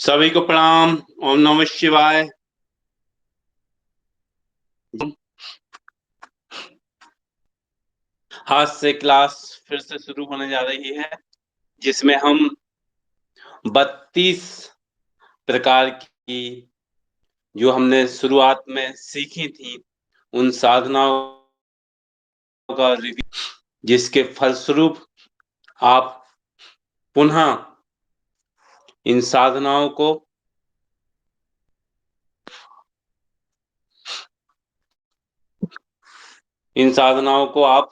सभी को प्रणाम। ओम नमः शिवाय। आज से क्लास फिर से शुरू होने जा रही है, जिसमें हम 32 प्रकार की जो हमने शुरुआत में सीखी थी उन साधनाओं का रिव्यू, जिसके फलस्वरूप आप पुनः इन साधनाओं को आप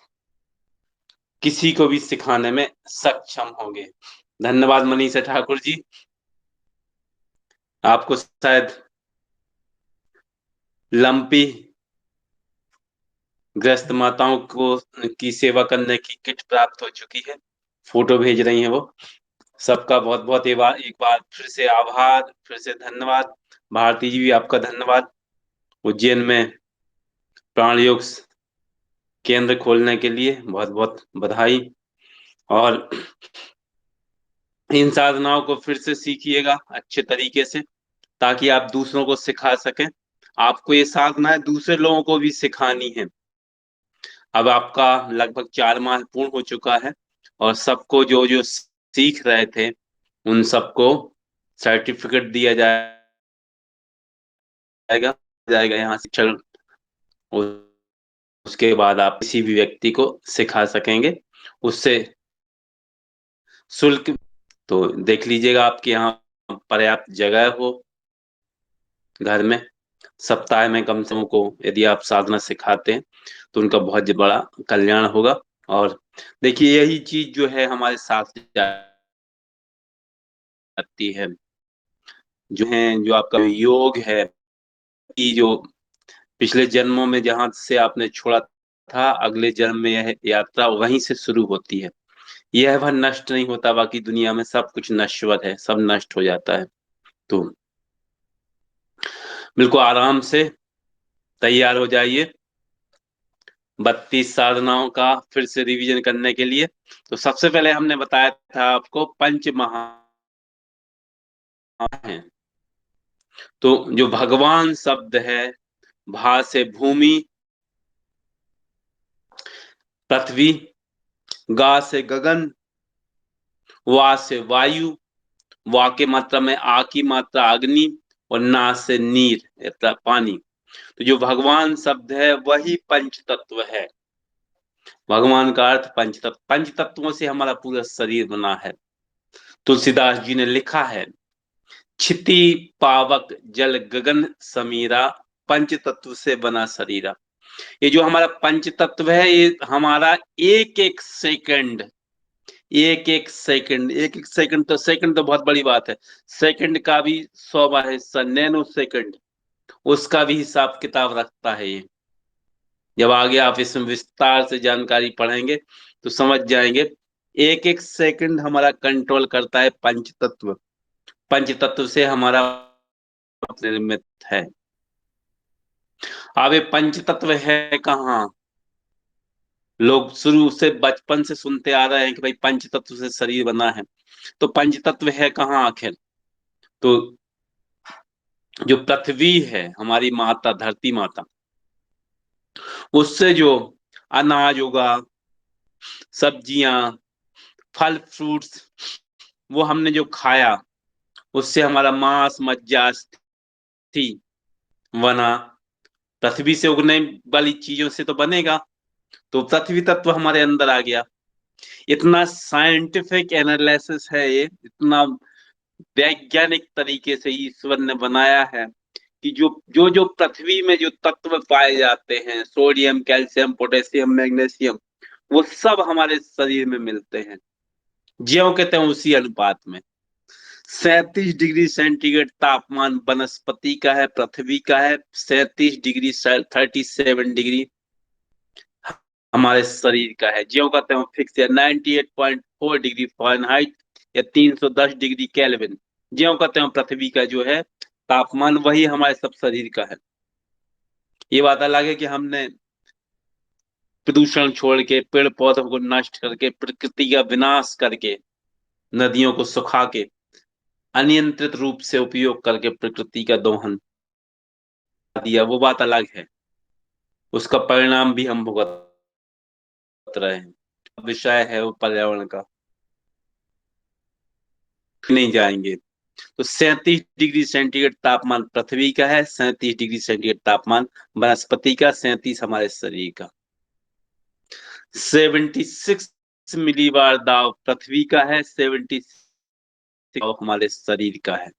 किसी को भी सिखाने में सक्षम होंगे। धन्यवाद मनीषा ठाकुर जी। आपको शायद लंपी ग्रस्त माताओं को की सेवा करने की किट प्राप्त हो चुकी है। फोटो भेज रही हैं वो। सबका बहुत बहुत एक बार फिर से आभार, फिर से धन्यवाद। भारती जी भी आपका धन्यवाद। उज्जैन में प्राण योग केंद्र खोलने के लिए बहुत बहुत बधाई। और इन साधनाओं को फिर से सीखिएगा अच्छे तरीके से, ताकि आप दूसरों को सिखा सकें। आपको ये साधनाएं दूसरे लोगों को भी सिखानी है। अब आपका लगभग 4 माह पूर्ण हो चुका है, और सबको जो जो सीख रहे थे उन सबको सर्टिफिकेट दिया जाएगा जाएगा यहाँ से चल। उसके बाद आप किसी भी व्यक्ति को सिखा सकेंगे उससे शुल्क। तो देख लीजिएगा आपके यहाँ पर्याप्त जगह हो घर में। सप्ताह में कम से कम को यदि आप साधना सिखाते हैं तो उनका बहुत बड़ा कल्याण होगा। और देखिए, यही चीज जो है हमारे साथ जाती है, जो आपका योग है, कि जो पिछले जन्मों में जहां से आपने छोड़ा था, अगले जन्म में यह यात्रा वहीं से शुरू होती है। यह वह नष्ट नहीं होता। बाकी दुनिया में सब कुछ नश्वर है, सब नष्ट हो जाता है। तो बिल्कुल आराम से तैयार हो जाइए 32 साधनाओं का फिर से रिवीजन करने के लिए। तो सबसे पहले हमने बताया था आपको पंच महा है। तो जो भगवान शब्द है, भा से भूमि, पृथ्वी, गा से गगन, वा से वायु, वा के मात्रा में आ की मात्रा अग्नि, और ना से नीर पानी। तो जो भगवान शब्द है वही पंच तत्व है। भगवान का अर्थ पंच तत्वों से हमारा पूरा शरीर बना है। तुलसीदास जी ने लिखा है, क्षिति पावक जल गगन समीरा, पंच तत्व से बना शरीरा। ये जो हमारा पंच तत्व है, ये हमारा एक एक सेकंड, तो सेकंड तो बहुत बड़ी बात है। सेकंड का भी 100वां हिस्सा, नैनो सेकंड, उसका भी हिसाब किताब रखता है ये। जब आगे आप इसमें विस्तार से जानकारी पढ़ेंगे तो समझ जाएंगे। एक एक सेकंड हमारा कंट्रोल करता है पंच तत्व। पंच तत्व से हमारा निर्मित है। अब ये पंच तत्व है कहाँ? लोग शुरू से बचपन से सुनते आ रहे हैं कि भाई पंच तत्व से शरीर बना है। तो पंच तत्व है कहाँ आखिर? तो जो पृथ्वी है, हमारी माता, धरती माता, उससे जो अनाज उगा, सब्जियां, फल फ्रूट्स, वो हमने जो खाया, उससे हमारा मांस मज्जा अस्थि बना। पृथ्वी से उगने वाली चीजों से तो बनेगा। तो पृथ्वी तत्व हमारे अंदर आ गया। इतना साइंटिफिक एनालिसिस है ये, इतना वैज्ञानिक तरीके से ईश्वर ने बनाया है कि जो पृथ्वी में जो तत्व पाए जाते हैं, सोडियम, कैल्शियम, पोटेशियम, मैग्नीशियम, वो सब हमारे शरीर में मिलते हैं। ज्यों कहते हैं उसी अनुपात में। 37 डिग्री सेंटीग्रेड तापमान वनस्पति का है, पृथ्वी का है। 37 डिग्री, 37 डिग्री हमारे शरीर का है। ज्यों कहते हैं फिक्स है। 98.4 डिग्री फ़ारेनहाइट या 310 डिग्री केल्विन, ज्यों कहते हैं पृथ्वी का जो है तापमान, वही हमारे सब शरीर का है। ये बात अलग है कि हमने प्रदूषण छोड़ के, पेड़ पौधों को नष्ट करके, प्रकृति का विनाश करके, नदियों को सुखा के अनियंत्रित रूप से उपयोग करके प्रकृति का दोहन दिया, वो बात अलग है। उसका परिणाम भी हम भुगत रहे हैं। विषय है वो पर्यावरण का, नहीं जाएंगे। तो 37 डिग्री सेंटीग्रेड तापमान पृथ्वी का है, 37 डिग्री सेंटीग्रेड तापमान वनस्पति का, 37 हमारे शरीर का। 76 मिलीबार दाव पृथ्वी का है, 76 हमारे शरीर का है।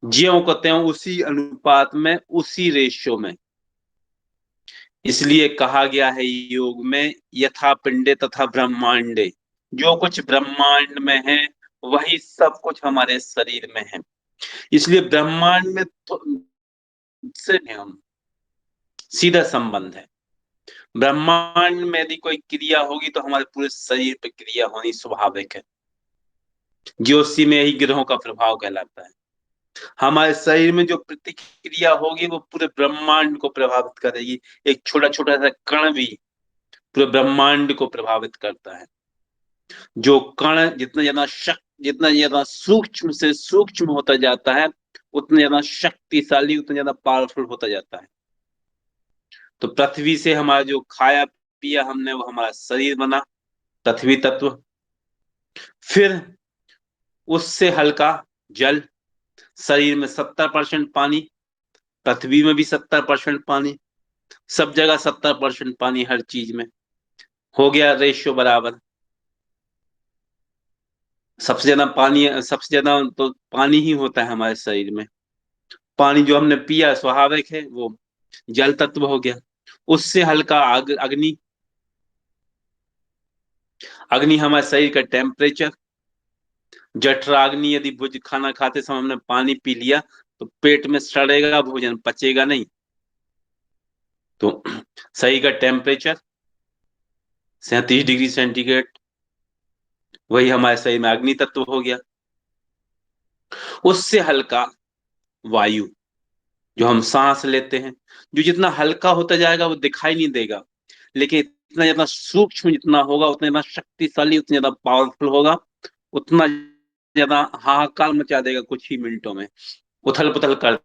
ज्यों को त्यों उसी अनुपात में, उसी रेशियो में। इसलिए कहा गया है योग में, यथा पिंडे तथा ब्रह्मांडे। जो कुछ ब्रह्मांड में है वही सब कुछ हमारे शरीर में है। इसलिए ब्रह्मांड में तो से हम सीधा संबंध है। ब्रह्मांड में यदि कोई क्रिया होगी तो हमारे पूरे शरीर पे क्रिया होनी स्वाभाविक है। ज्योतिषी में यही ग्रहों का प्रभाव कहलाता है। हमारे शरीर में जो प्रतिक्रिया होगी वो पूरे ब्रह्मांड को प्रभावित करेगी। एक छोटा छोटा सा कण भी पूरे ब्रह्मांड को प्रभावित करता है। जो कण जितना ज्यादा सूक्ष्म से सूक्ष्म होता जाता है, उतना ज्यादा शक्तिशाली, उतना ज्यादा पावरफुल होता जाता है। तो पृथ्वी से हमारा जो खाया पिया हमने, वो हमारा शरीर बना, पृथ्वी तत्व। फिर उससे हल्का जल। शरीर में 70% पानी, पृथ्वी में भी 70% पानी, सब जगह 70% पानी, हर चीज में हो गया रेशियो बराबर। सबसे ज्यादा पानी, सबसे ज्यादा तो पानी ही होता है हमारे शरीर में। पानी जो हमने पिया स्वाभाविक है, वो जल तत्व हो गया। उससे हल्का अग्नि। अग्नि हमारे शरीर का टेम्परेचर। जठराग्नि, यदि भुज खाना खाते समय हमने पानी पी लिया तो पेट में सड़ेगा, भोजन पचेगा नहीं। तो शरीर का टेम्परेचर 37 डिग्री सेंटीग्रेड, वही हमारे शरीर में अग्नि तत्व हो गया। उससे हल्का वायु, जो हम सांस लेते हैं। जो जितना हल्का होता जाएगा वो दिखाई नहीं देगा, लेकिन इतना ज्यादा सूक्ष्म जितना होगा, उतना ज्यादा शक्तिशाली, उतना ज्यादा पावरफुल होगा, उतना ज्यादा हाहाकार मचा देगा कुछ ही मिनटों में, उथल पुथल कर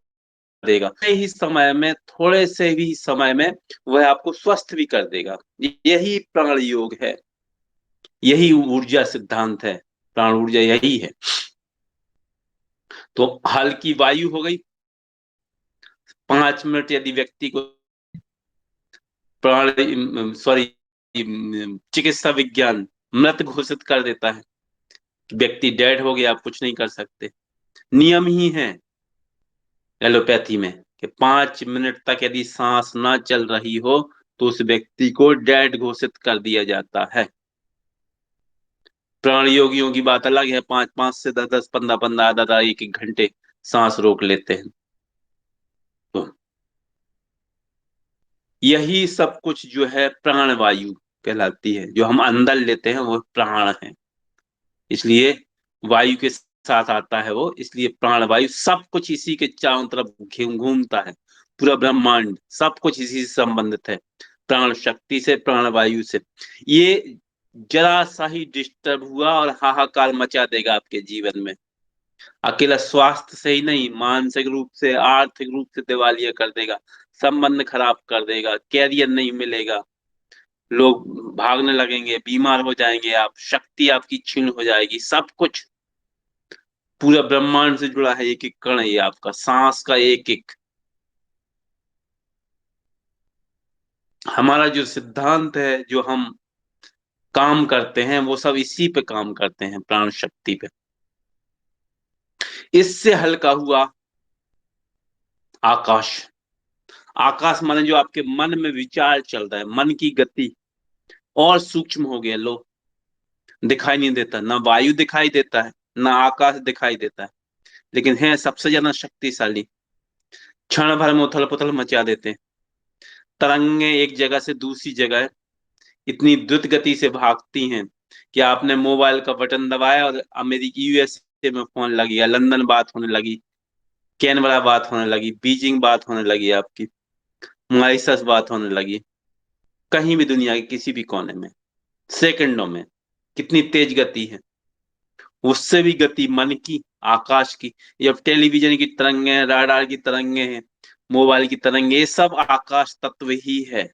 देगा। ही समय में, थोड़े से भी समय में वह आपको स्वस्थ भी कर देगा। यही प्राण योग है, यही ऊर्जा सिद्धांत है, प्राण ऊर्जा यही है। तो हल्की वायु हो गई। 5 मिनट यदि व्यक्ति को प्राण सॉरी चिकित्सा विज्ञान मृत घोषित कर देता है, व्यक्ति डेड हो गया, आप कुछ नहीं कर सकते। नियम ही है एलोपैथी में कि 5 मिनट तक यदि सांस ना चल रही हो तो उस व्यक्ति को डेड घोषित कर दिया जाता है। प्राण योगियों की बात अलग है, 5 5 से 10 10 15 15 आधा आधा 1 1 घंटे सांस रोक लेते हैं। तो यही सब कुछ जो है प्राण वायु कहलाती है, जो हम अंदर लेते हैं वो प्राण है। इसलिए वायु के साथ आता है वो, इसलिए प्राण वायु सब कुछ इसी के चारों तरफ घूमता है। पूरा ब्रह्मांड सब कुछ इसी से संबंधित है, प्राण शक्ति से, प्राण वायु से। ये जरा सा ही डिस्टर्ब हुआ और हाहाकार मचा देगा आपके जीवन में। अकेला स्वास्थ्य से ही नहीं, मानसिक रूप से, आर्थिक रूप से दिवालिया कर देगा, संबंध खराब कर देगा, कैरियर नहीं मिलेगा, लोग भागने लगेंगे, बीमार हो जाएंगे आप, शक्ति आपकी क्षीण हो जाएगी, सब कुछ। पूरा ब्रह्मांड से जुड़ा है एक एक कण, है ये आपका सांस का एक एक। हमारा जो सिद्धांत है, जो हम काम करते हैं, वो सब इसी पे काम करते हैं, प्राण शक्ति पे। इससे हल्का हुआ आकाश। आकाश माने जो आपके मन में विचार चल रहा है, मन की गति और सूक्ष्म हो गया। लो, दिखाई नहीं देता, ना वायु दिखाई देता है, ना आकाश दिखाई देता है, लेकिन है सबसे ज्यादा शक्तिशाली। क्षण भर में उथल पुथल मचा देते हैं। तरंगे एक जगह से दूसरी जगह इतनी द्रुत गति से भागती हैं कि आपने मोबाइल का बटन दबाया और अमेरिकी यूएसए में फोन लग गया, लंदन बात होने लगी, कैनबरा बात होने लगी, बीजिंग बात होने लगी, आपकी मॉरिशस बात होने लगी, कहीं भी दुनिया के किसी भी कोने में, सेकंडों में। कितनी तेज गति है। उससे भी गति मन की, आकाश की। ये अब टेलीविजन की तरंगे, राडार की तरंगे हैं, मोबाइल की तरंगे, ये सब आकाश तत्व ही है।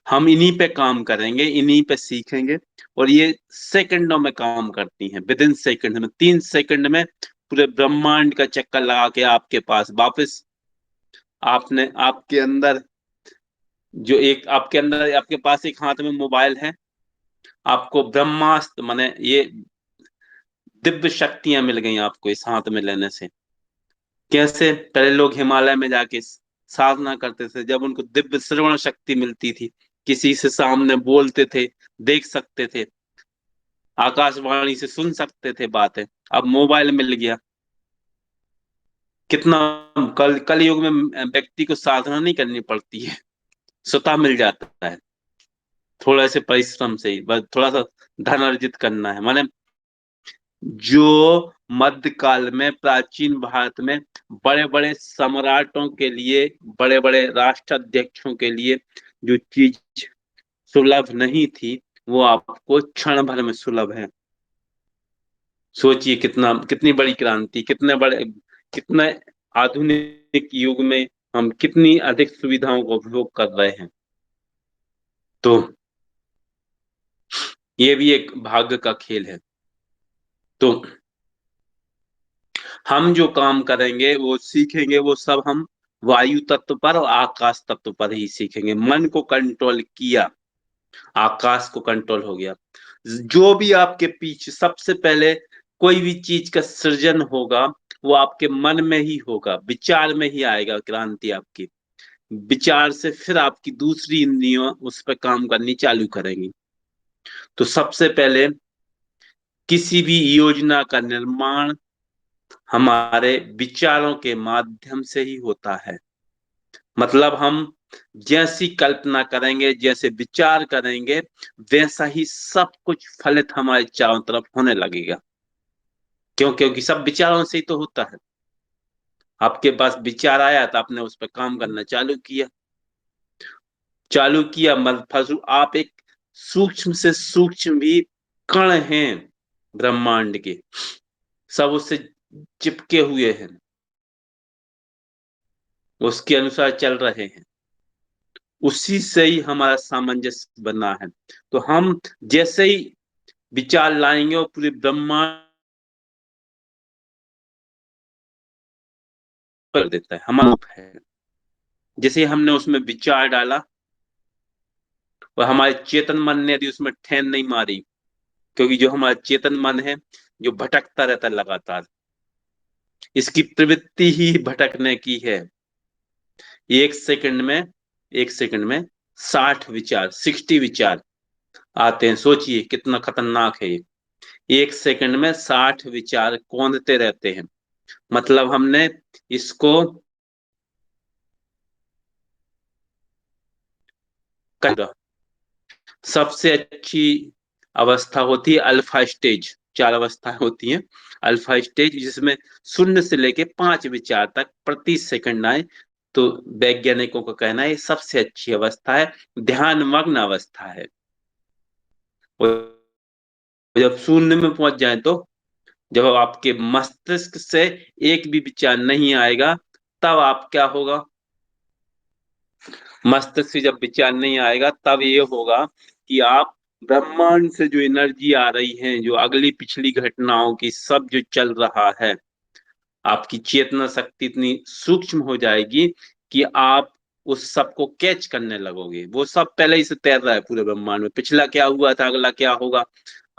हम इन्हीं पे काम करेंगे, इन्हीं पे सीखेंगे, और ये सेकंडों में काम करती हैं। विद इन सेकंड में, 3 सेकंड में पूरे ब्रह्मांड का चक्कर लगा के आपके पास वापस, आपने आपके अंदर जो एक आपके अंदर आपके पास एक हाथ में मोबाइल है, आपको ब्रह्मास्त्र माने ये दिव्य शक्तियां मिल गई आपको इस हाथ में लेने से। कैसे? पहले लोग हिमालय में जाके साधना करते थे, जब उनको दिव्य श्रवण शक्ति मिलती थी, किसी से सामने बोलते थे, देख सकते थे, आकाशवाणी से सुन सकते थे बातें। अब मोबाइल मिल गया, कितना कल युग में व्यक्ति को साधना नहीं करनी पड़ती है, स्वतः मिल जाता है, थोड़ा से परिश्रम से ही, बस थोड़ा सा धन अर्जित करना है। माने जो मध्यकाल में प्राचीन भारत में बड़े बड़े सम्राटों के लिए, बड़े बड़े राष्ट्राध्यक्षों के लिए जो चीज सुलभ नहीं थी, वो आपको क्षण भर में सुलभ है। सोचिए कितना, कितनी बड़ी क्रांति, कितने आधुनिक युग में हम कितनी अधिक सुविधाओं का उपयोग कर रहे हैं। तो ये भी एक भाग्य का खेल है। तो हम जो काम करेंगे, वो सीखेंगे, वो सब हम वायु तत्व पर और आकाश तत्व पर ही सीखेंगे। मन को कंट्रोल किया, आकाश को कंट्रोल हो गया। जो भी आपके पीछे सबसे पहले कोई भी चीज का सृजन होगा, वो आपके मन में ही होगा, विचार में ही आएगा क्रांति आपकी। विचार से फिर आपकी दूसरी इंद्रियां उस पर काम करनी चालू करेंगी। तो सबसे पहले किसी भी योजना का निर्माण हमारे विचारों के माध्यम से ही होता है। मतलब हम जैसी कल्पना करेंगे, जैसे विचार करेंगे, वैसा ही सब कुछ फलित हमारे चारों तरफ होने लगेगा। क्यों? क्योंकि सब विचारों से ही तो होता है। आपके पास विचार आया तो आपने उस पर काम करना चालू किया फलस्वरूप आप एक सूक्ष्म से सूक्ष्म भी कण हैं ब्रह्मांड के, सब उससे चिपके हुए हैं, उसके अनुसार चल रहे हैं, उसी से ही हमारा सामंजस्य बना है। तो हम जैसे ही विचार लाएंगे, और पूरे ब्रह्मांड कर देता है, हमारा है। जैसे हमने उसमें विचार डाला, और हमारे चेतन मन ने यदि उसमें ठहन नहीं मारी, क्योंकि जो हमारा चेतन मन है, जो भटकता रहता है लगातार, इसकी प्रवृत्ति ही भटकने की है। एक सेकंड में, एक सेकंड में 60 विचार, 60 विचार आते हैं। सोचिए कितना खतरनाक है ये। एक सेकंड में 60 विचार कौंधते रहते हैं। मतलब हमने इसको कर, सबसे अच्छी अवस्था होती है अल्फा स्टेज। 4 अवस्थाएं होती हैं। अल्फा स्टेज जिसमें 0 से लेके 5 विचार तक प्रति सेकंड आए, तो वैज्ञानिकों का कहना है ये सबसे अच्छी अवस्था है, ध्यान मग्न अवस्था है। और जब 0 में पहुंच जाए, तो जब आपके मस्तिष्क से एक भी विचार नहीं आएगा, तब आप क्या होगा? मस्तिष्क से जब विचार नहीं आएगा, तब ये होगा कि आप ब्रह्मांड से जो एनर्जी आ रही है, जो अगली पिछली घटनाओं की सब जो चल रहा है, आपकी चेतना शक्ति इतनी सूक्ष्म हो जाएगी कि आप उस सब को कैच करने लगोगे। वो सब पहले ही से तैर रहा है पूरे ब्रह्मांड में, पिछला क्या हुआ था, अगला क्या होगा,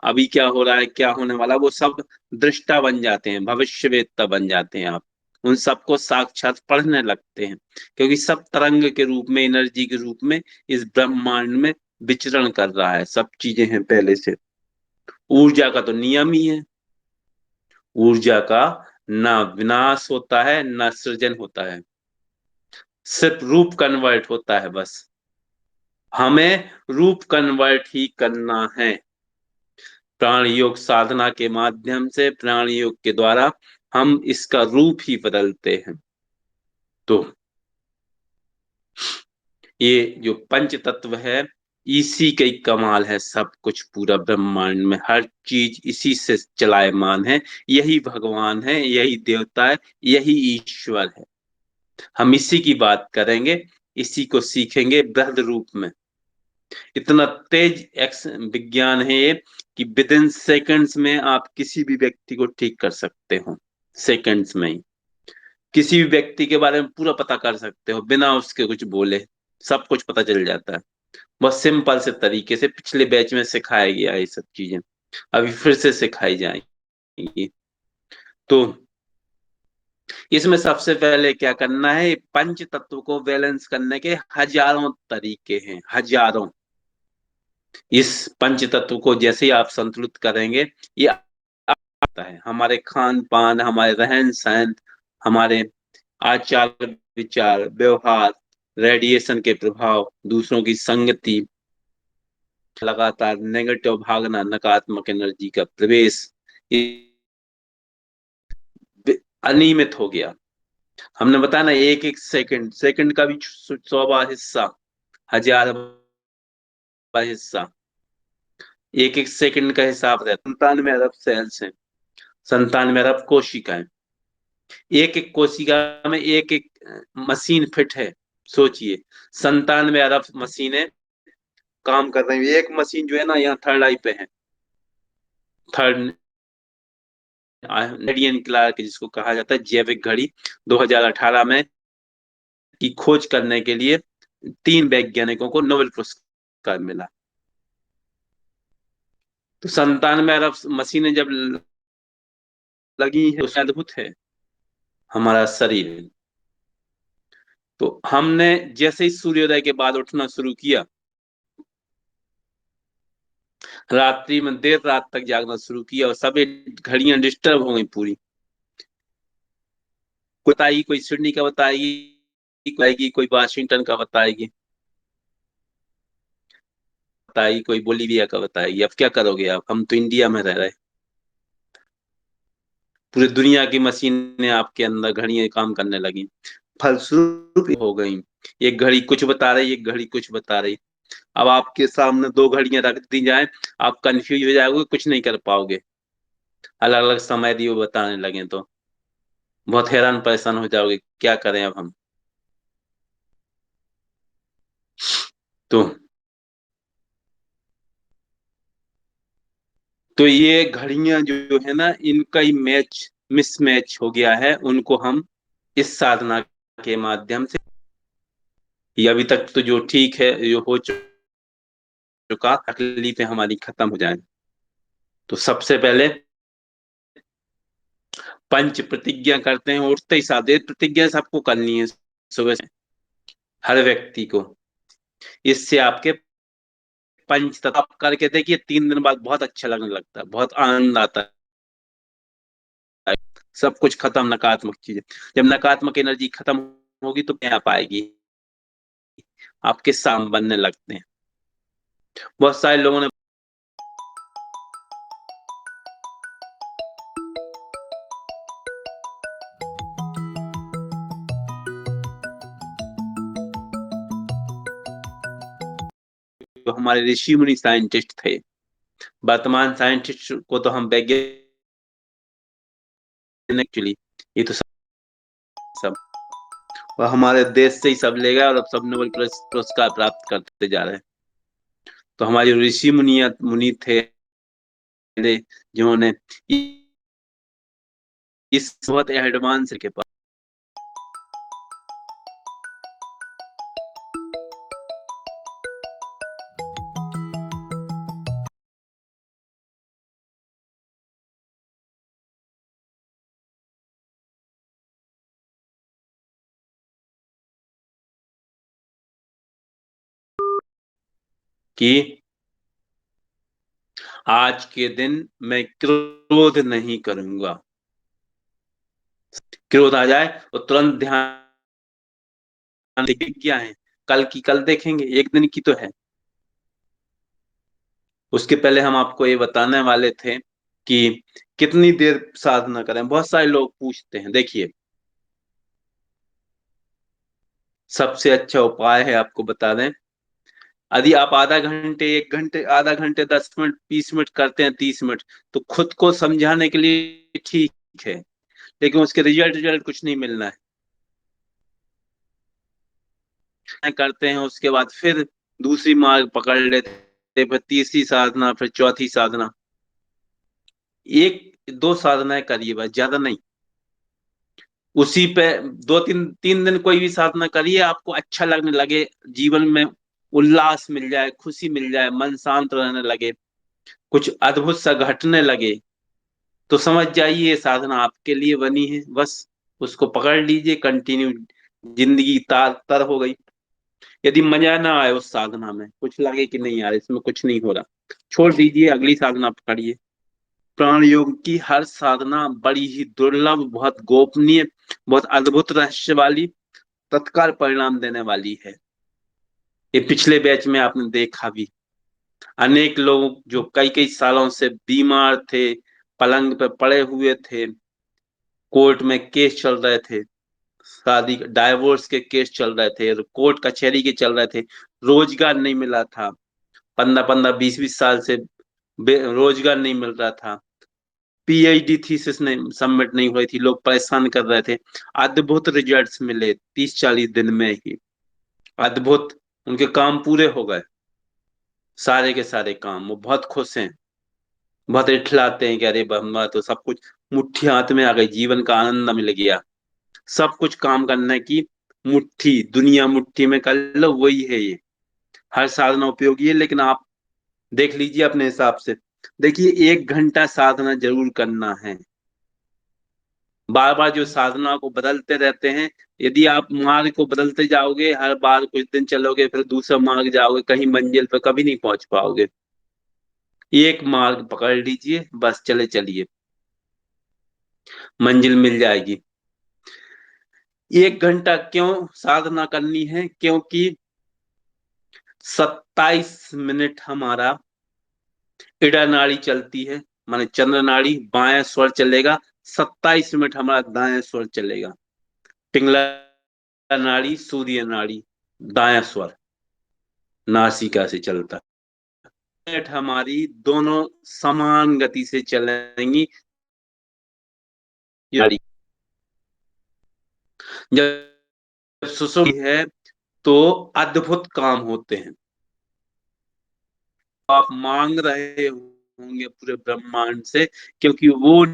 अभी क्या हो रहा है, क्या होने वाला, वो सब दृष्टा बन जाते हैं, भविष्यवेत्ता बन जाते हैं आप। उन सबको साक्षात पढ़ने लगते हैं, क्योंकि सब तरंग के रूप में, एनर्जी के रूप में इस ब्रह्मांड में विचरण कर रहा है, सब चीजें हैं पहले से। ऊर्जा का तो नियम ही है, ऊर्जा का ना विनाश होता है ना सृजन होता है, सिर्फ रूप कन्वर्ट होता है बस। हमें रूप कन्वर्ट ही करना है, प्राण योग साधना के माध्यम से, प्राण योग के द्वारा हम इसका रूप ही बदलते हैं। तो ये जो पंच तत्व है, इसी का ही कमाल है, सब कुछ पूरा ब्रह्मांड में हर चीज इसी से चलायमान है। यही भगवान है, यही देवता है, यही ईश्वर है। हम इसी की बात करेंगे, इसी को सीखेंगे बृहद रूप में। इतना तेज एक्स विज्ञान है ये कि विद इन सेकेंड्स में आप किसी भी व्यक्ति को ठीक कर सकते हो। सेकेंड्स में ही किसी भी व्यक्ति के बारे में पूरा पता कर सकते हो बिना उसके कुछ बोले। सब कुछ पता चल जाता है। बहुत सिंपल से तरीके से पिछले बैच में सिखाया गया है ये सब चीजें, अभी फिर से सिखाई जाएंगी। तो इसमें सबसे पहले क्या करना है, पंच तत्व को बैलेंस करने के हजारों तरीके हैं, हजारों। इस पंच तत्व को जैसे ही आप संतुलित करेंगे, ये आता है हमारे खान पान, हमारे रहन सहन, हमारे आचार विचार व्यवहार, रेडिएशन के प्रभाव, दूसरों की संगति, लगातार नेगेटिव भागना, नकारात्मक एनर्जी का प्रवेश, ये अनियमित हो गया। हमने बताया ना, एक एक सेकंड, सेकंड का भी 100वां हिस्सा, 1000वां हिस्सा, एक एक सेकंड का हिसाब रहता है। 97 अरब सेल्स हैं, 97 अरब कोशिकाएं, एक एक कोशिका में एक एक मशीन फिट है। सोचिए, 97 अरब मशीनें काम कर रही है। एक मशीन जो है ना, यहाँ थर्ड आई पे है, थर्ड नेडियन क्लार्क जिसको कहा जाता है जैविक घड़ी, 2018 में की खोज करने के लिए 3 वैज्ञानिकों को नोबेल पुरस्कार मिला। तो 97 अरब मशीनें जब लगी है, तो अद्भुत है हमारा शरीर। तो हमने जैसे ही सूर्योदय के बाद उठना शुरू किया, रात्रि में देर रात तक जागना शुरू किया, और सभी घड़ियां डिस्टर्ब हो गई पूरी। कोई बताएगी, कोई सिडनी का बताएगी, कोई वाशिंगटन का बताएगी, कोई बोलीविया का बताएगी। अब क्या करोगे आप, हम तो इंडिया में रह रहे। पूरी दुनिया की मशीनें आपके अंदर, घड़ियां काम करने लगी, फलस्वरूप हो गई। एक घड़ी कुछ बता रही, एक घड़ी कुछ बता रही। अब आपके सामने 2 घड़ियां रख दी जाए, आप कंफ्यूज हो जाओगे, कुछ नहीं कर पाओगे। अलग अलग समय दिए बताने लगे तो बहुत हैरान परेशान हो जाओगे, क्या करें अब हम। तो ये घड़ियां जो है ना, इनका ही मिसमैच हो गया है। उनको हम इस साधना के माध्यम से, ये अभी तक तो जो ठीक है, जो हो चुका, तकलीफें हमारी खत्म हो जाए। तो सबसे पहले पंच प्रतिज्ञा करते हैं, उठते ही साथ, ये प्रतिज्ञा सबको करनी है सुबह से, हर व्यक्ति को। इससे आपके पंच तत्व आप करके देखिए, 3 दिन बाद बहुत अच्छा लगने लगता है, बहुत आनंद आता है। सब कुछ खत्म, नकारात्मक चीजें। जब नकारात्मक एनर्जी खत्म होगी तो क्या पाएगी, आपके साम बनने लगते हैं। बहुत सारे लोगों ने, जो हमारे ऋषि मुनि साइंटिस्ट थे, वर्तमान साइंटिस्ट को तो हम वैज्ञानिक, एक्चुअली ये तो सब और हमारे देश से ही सब ले गए, और अब सब नोबेल पुरस्कार प्राप्त करते जा रहे हैं। तो हमारे ऋषि मुनि थे, जिन्होंने इस बहुत एडवांस के पास, कि आज के दिन मैं क्रोध नहीं करूंगा। क्रोध आ जाए तो तुरंत ध्यान, क्या है, कल की कल देखेंगे, एक दिन की तो है। उसके पहले हम आपको ये बताने वाले थे कि कितनी देर साधना करें। बहुत सारे लोग पूछते हैं, देखिए सबसे अच्छा उपाय है, आपको बता दें, यदि आप आधा घंटे, 1 घंटे, आधा घंटे, 10 मिनट, 20 मिनट करते हैं, 30 मिनट, तो खुद को समझाने के लिए ठीक है, लेकिन उसके रिजल्ट कुछ नहीं मिलना है। करते हैं, उसके बाद फिर दूसरी मार्ग पकड़ लेते हैं, फिर तीसरी साधना, फिर चौथी साधना। 1-2 साधनाएं करिए बस, ज्यादा नहीं। उसी पे 2-3 दिन कोई भी साधना करिए, आपको अच्छा लगने लगे, जीवन में उल्लास मिल जाए, खुशी मिल जाए, मन शांत रहने लगे, कुछ अद्भुत सा घटने लगे, तो समझ जाइए ये साधना आपके लिए बनी है। बस उसको पकड़ लीजिए, कंटिन्यू, जिंदगी तार तर हो गई। यदि मजा ना आए उस साधना में, कुछ लगे कि नहीं यार इसमें कुछ नहीं हो रहा, छोड़ दीजिए, अगली साधना पकड़िए। प्राण योग की हर साधना बड़ी ही दुर्लभ, बहुत गोपनीय, बहुत अद्भुत रहस्य वाली, तत्काल परिणाम देने वाली है। ये पिछले बैच में आपने देखा भी, अनेक लोग जो कई कई सालों से बीमार थे, पलंग पर पड़े हुए थे, कोर्ट में केस चल रहे थे, शादी डाइवोर्स के केस चल रहे थे, कोर्ट कचहरी के चल रहे थे, रोजगार नहीं मिला था, 15-15, 20-20 साल से रोजगार नहीं मिल रहा था, पीएचडी थीसिस नहीं सबमिट नहीं हुई थी, लोग परेशान कर रहे थे, अद्भुत रिजल्ट्स मिले 30-40 दिन में ही, अद्भुत, उनके काम पूरे हो गए, सारे के सारे काम, वो बहुत खुश हैं, बहुत इठलाते हैं कि अरे बम्बा तो सब कुछ मुट्ठी हाथ में आ गई, जीवन का आनंद मिल गया, सब कुछ काम करने की मुट्ठी, दुनिया मुट्ठी में कर लो, वही है ये। हर साधना उपयोगी है, लेकिन आप देख लीजिए अपने हिसाब से। देखिए 1 घंटा साधना जरूर करना है, बार बार जो साधना को बदलते रहते हैं, यदि आप मार्ग को बदलते जाओगे, हर बार कुछ दिन चलोगे, फिर दूसरा मार्ग जाओगे, कहीं मंजिल पर कभी नहीं पहुंच पाओगे। एक मार्ग पकड़ लीजिए, बस चले चलिए, मंजिल मिल जाएगी। 1 घंटा क्यों साधना करनी है? क्योंकि 27 मिनट हमारा इड़ा नाड़ी चलती है, माने चंद्र नाड़ी, बायां स्वर चलेगा, 27 मिनट हमारा दायां स्वर चलेगा, पिंगला नाड़ी, सूर्य नाड़ी, दायां स्वर नासिका से चलता है। मिनट हमारी दोनों समान गति से चलेंगी, नाड़ी। जब सुसुप्ति है तो अद्भुत काम होते हैं, आप मांग रहे होंगे पूरे ब्रह्मांड से, क्योंकि वो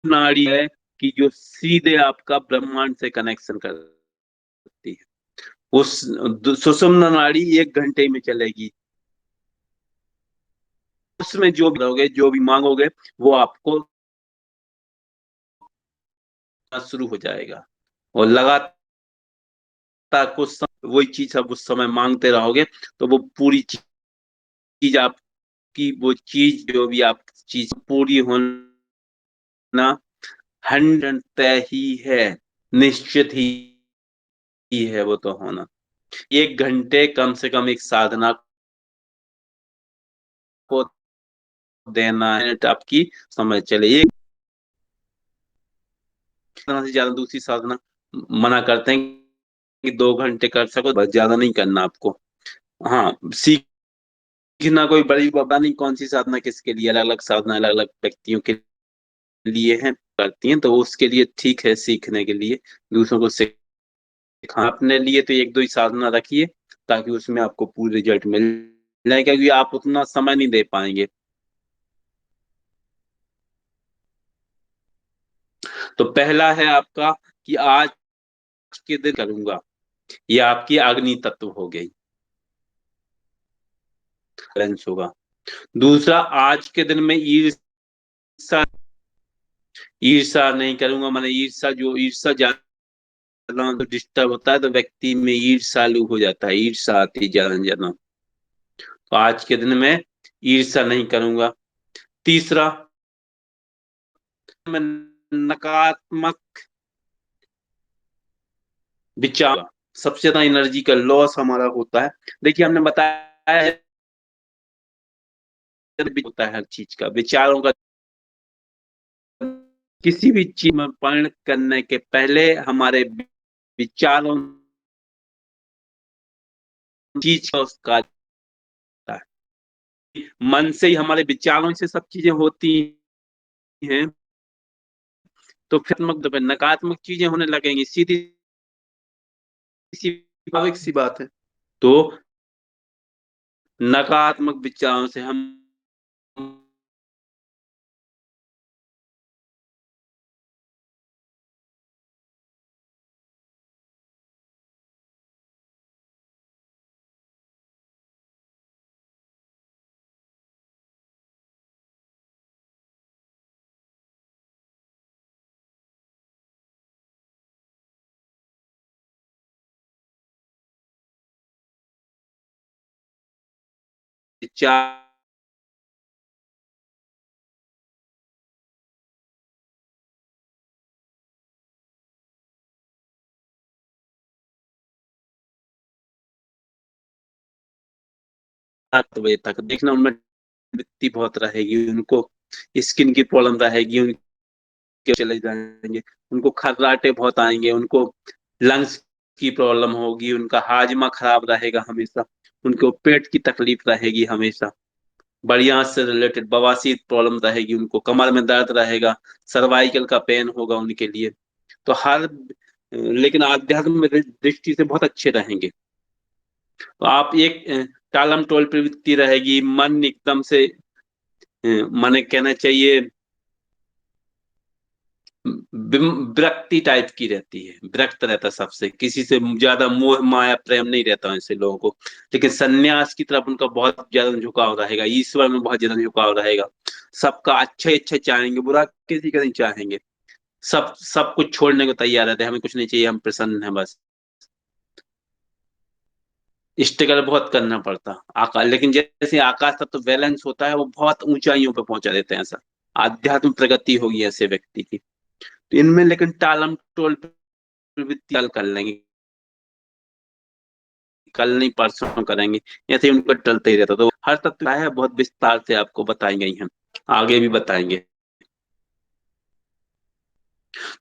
नाड़ी है कि जो सीधे आपका ब्रह्मांड से कनेक्शन करती है। उस सुषुम्ना नाड़ी 1 घंटे में चलेगी, उसमें जो भी करोगे, जो भी मांगोगे, वो आपको शुरू हो जाएगा, और लगातार कुछ वही चीज आप उस समय मांगते रहोगे, तो वो पूरी चीज आपकी, वो चीज जो भी आप चीज पूरी होना 100 तय ही है, निश्चित ही है वो तो होना। 1 घंटे कम से कम एक साधना को देना है, आपकी समझ चले। एक साधना से ज्यादा दूसरी साधना मना करते हैं कि 2 घंटे कर सको, बस ज्यादा नहीं करना आपको। हाँ, सीखना कोई बड़ी बात नहीं, कौन सी साधना किसके लिए, अलग अलग साधना अलग अलग व्यक्तियों के लिए है, करती हैं, तो उसके लिए ठीक है, सीखने के लिए, दूसरों को सिखा, अपने लिए तो 1-2 ही साधना रखिए, ताकि उसमें आपको पूरी रिजल्ट मिल जाए, क्योंकि आप उतना समय नहीं दे पाएंगे। तो पहला है आपका कि आज के दिन करूंगा, ये आपकी अग्नि तत्व हो गई, बैलेंस होगा। दूसरा, आज के दिन में ईर्षा, ईर्षा नहीं करूंगा, मैंने ईर्षा, जो ईर्षा ज्यादा तो डिस्टर्ब होता है, तो व्यक्ति में ईर्षालु हो जाता है, ईर्षा आती है ज्यादा ज्यादा, तो आज के दिन में ईर्षा नहीं करूंगा। तीसरा, मैं नकारात्मक विचार, सबसे ज्यादा एनर्जी का लॉस हमारा होता है। देखिए हमने बताया है, होता है हर चीज का, विचारों का, किसी भी चीज में परिणत करने के पहले हमारे विचारों चीज का उसका मन से ही, हमारे विचारों से सब चीजें होती हैं। तो फिर नकारात्मक चीजें होने लगेंगी, सीधी सी स्वाभाविक सी बात है। तो नकारात्मक विचारों से हम विचार सात बजे तक देखना, उनमें वृत्ति बहुत रहेगी, उनको स्किन की प्रॉब्लम रहेगी, उनके चले जाएंगे, उनको खर्राटे बहुत आएंगे, उनको लंग्स की प्रॉब्लम होगी, उनका हाजमा खराब रहेगा हमेशा, उनको पेट की तकलीफ रहेगी हमेशा, बढ़िया से रिलेटेड बवासीर प्रॉब्लम रहेगी, उनको कमर में दर्द रहेगा, सर्वाइकल का पेन होगा उनके लिए। तो हर लेकिन आध्यात्म में दृष्टि से बहुत अच्छे रहेंगे। तो आप एक टालम टोल प्रवृत्ति रहेगी, मन एकदम से माने कहना चाहिए विरक्ति टाइप की रहती है, विरक्त रहता है सबसे, किसी से ज्यादा मोह माया प्रेम नहीं रहता ऐसे लोगों को। लेकिन सन्यास की तरफ उनका बहुत ज्यादा झुकाव रहेगा, ईश्वर में बहुत ज्यादा झुकाव रहेगा, सबका अच्छा ही अच्छा चाहेंगे, बुरा किसी का नहीं चाहेंगे, सब कुछ छोड़ने को तैयार रहते हैं, हमें कुछ नहीं चाहिए, हम प्रसन्न हैं बस। स्ट्रगल बहुत करना पड़ता आकाश, लेकिन जैसे आकाश तक तो बैलेंस होता है, वो बहुत ऊंचाइयों पे पहुंचा देते हैं ऐसा, आध्यात्मिक प्रगति होगी ऐसे व्यक्ति की। तो इनमें लेकिन टालम टोल प्रवृत्ति हल कर लेंगे, कल नहीं परसों करेंगे, ऐसे ही उनको टलते ही रहता। तो हर तत्व है, बहुत विस्तार से आपको बताएंगे ही हम, आगे भी बताएंगे।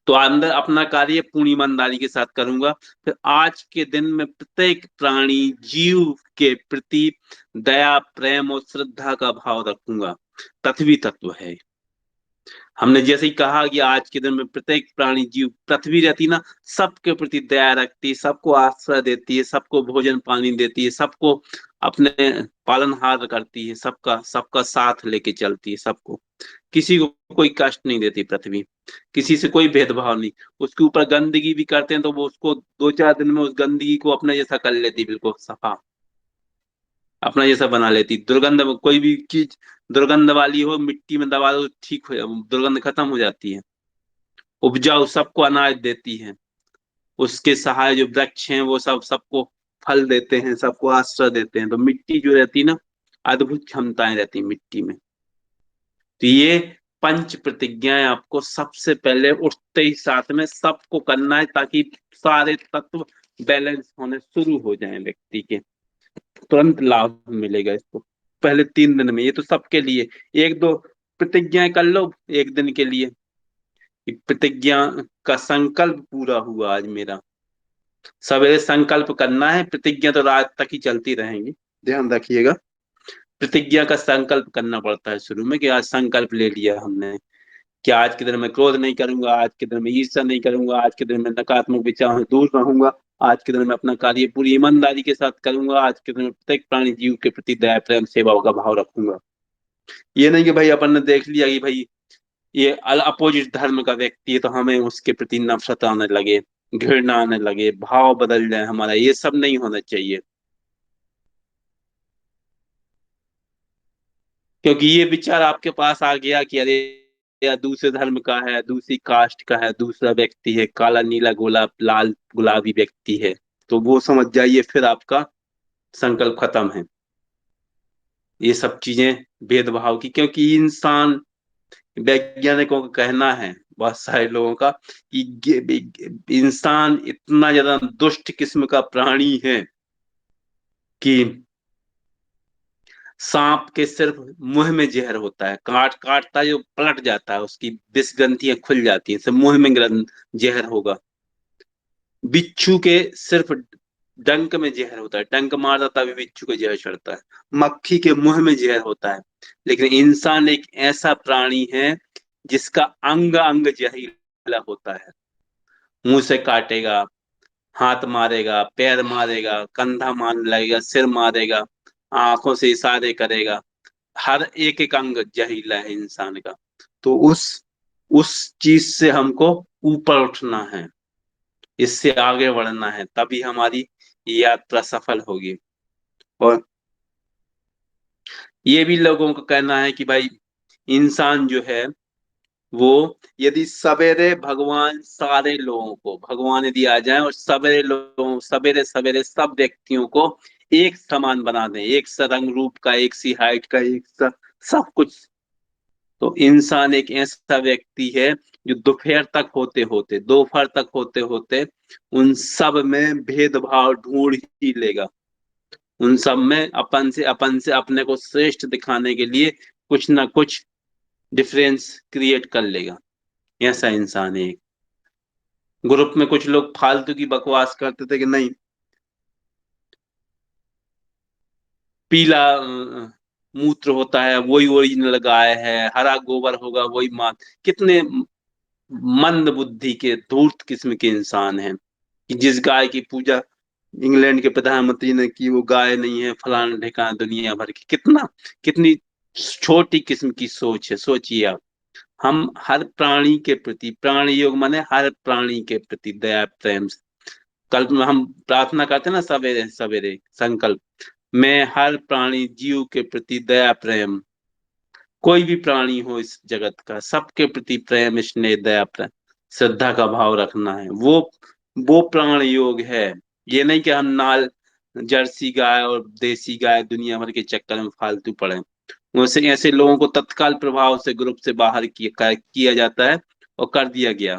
तो अंदर अपना कार्य पूरी ईमानदारी के साथ करूंगा। फिर आज के दिन में प्रत्येक प्राणी जीव के प्रति दया प्रेम और श्रद्धा का भाव रखूंगा, तत्वी तत्व है। हमने जैसे ही कहा कि आज के दिन में प्रत्येक प्राणी जीव, पृथ्वी रहती ना, सबके प्रति दया रखती, सबको आश्रय देती है, सबको भोजन पानी देती है, सबको अपने पालनहार करती है, सबका सबका साथ लेके चलती है, सबको किसी को कोई कष्ट नहीं देती पृथ्वी, किसी से कोई भेदभाव नहीं। उसके ऊपर गंदगी भी करते हैं तो वो उसको 2-4 दिन में उस गंदगी को अपने जैसा कर लेती, बिल्कुल सफा अपना जैसा बना लेती। दुर्गंध, कोई भी चीज दुर्गंध वाली हो, मिट्टी में दबा दो ठीक हो दुर्गंध खत्म हो जाती है। उपजाऊ सबको अनाज देती है, उसके सहाय जो वृक्ष हैं वो सब सबको फल देते हैं, सबको आश्रय देते हैं। तो मिट्टी जो रहती है ना, अद्भुत क्षमताएं रहती हैं मिट्टी में। तो ये पंच प्रतिज्ञाएं आपको सबसे पहले उठते ही साथ में सबको करना है, ताकि सारे तत्व बैलेंस होने शुरू हो जाएं व्यक्ति के, तुरंत लाभ मिलेगा इसको पहले 3 दिन में। ये तो सबके लिए, एक दो प्रतिज्ञाएं कर लो एक दिन के लिए, कि प्रतिज्ञा का संकल्प पूरा हुआ आज मेरा। सवेरे संकल्प करना है, प्रतिज्ञा तो रात तक ही चलती रहेंगी, ध्यान रखिएगा। प्रतिज्ञा का संकल्प करना पड़ता है शुरू में, कि आज संकल्प ले लिया हमने कि आज के दिन में क्रोध नहीं करूंगा, आज के दिन में ईर्ष्या नहीं करूंगा, आज के दिन में नकारात्मक विचारों से दूर रहूंगा, आज के दिन में अपना कार्य पूरी ईमानदारी के साथ करूंगा, आज के दिन में प्रत्येक प्राणी जीव के प्रति दया प्रेम सेवा का भाव रखूंगा। ये नहीं कि भाई अपन ने देख लिया कि भाई ये अपोजिट धर्म का व्यक्ति है तो हमें उसके प्रति नफरत आने लगे, घृणा आने लगे, भाव बदल जाए हमारा, ये सब नहीं होना चाहिए। क्योंकि ये विचार आपके पास आ गया कि अरे या दूसरे धर्म का है, दूसरी कास्ट का है, दूसरा व्यक्ति है, काला नीला गुलाब लाल गुलाबी व्यक्ति है, तो वो समझ जाइए फिर आपका संकल्प खत्म है। ये सब चीजें भेदभाव की, क्योंकि इंसान, वैज्ञानिकों का कहना है, बहुत सारे लोगों का, कि इंसान इतना ज्यादा दुष्ट किस्म का प्राणी है कि सांप के सिर्फ मुंह में जहर होता है, काटता है जो पलट जाता है, उसकी विष ग्रंथियां खुल जाती हैं, सिर्फ मुंह में जहर होगा। बिच्छू के सिर्फ डंक में जहर होता है, डंक मारता तभी बिच्छू को जहर चढ़ता है। मक्खी के मुंह में जहर होता है। लेकिन इंसान एक ऐसा प्राणी है जिसका अंग अंग जहरीला होता है। मुंह से काटेगा, हाथ मारेगा, पैर मारेगा, कंधा मारने लगेगा, सिर मारेगा, आंखों से इशारे करेगा। हर एक एक अंग जहरीला है इंसान का। तो उस चीज से हमको ऊपर उठना है, इससे आगे बढ़ना है, तभी हमारी यात्रा सफल होगी। और ये भी लोगों का कहना है कि भाई इंसान जो है वो, यदि सवेरे भगवान सारे लोगों को, भगवान यदि आ जाए और सवेरे लोगों, सवेरे सवेरे सब व्यक्तियों को एक समान बना दें, एक सा रंग रूप का, एक सी हाइट का, एक सा सब कुछ, तो इंसान एक ऐसा व्यक्ति है जो दोपहर तक होते होते, दोपहर तक होते होते उन सब में भेदभाव ढूंढ ही लेगा। उन सब में अपन से अपने को श्रेष्ठ दिखाने के लिए कुछ ना कुछ डिफरेंस क्रिएट कर लेगा। ऐसा इंसान है। ग्रुप में कुछ लोग फालतू की बकवास करते थे कि नहीं, पीला मूत्र होता है वही ओरिजिनल गाय है, हरा गोबर होगा वही माँ। कितने मंद बुद्धि के धूर्त किस्म के इंसान हैं कि जिस गाय की पूजा इंग्लैंड के प्रधानमंत्री ने की वो गाय नहीं है, फलाना ढिकाना, दुनिया भर की कितना, कितनी छोटी किस्म की सोच है। सोचिए आप, हम हर प्राणी के प्रति, प्राणी योग माने हर प्राणी के प्रति दया प्रेम से, कल में हम प्रार्थना करते हैं ना सवेरे सवेरे संकल्प, मैं हर प्राणी जीव के प्रति दया प्रेम, कोई भी प्राणी हो इस जगत का, सबके प्रति प्रेम स्नेह दया प्रेम श्रद्धा का भाव रखना है। वो प्राण योग है। ये नहीं कि हम नाल जर्सी गाय और देसी गाय दुनिया भर के चक्कर में फालतू पड़े। वैसे ऐसे लोगों को तत्काल प्रभाव से ग्रुप से बाहर किया जाता है और कर दिया गया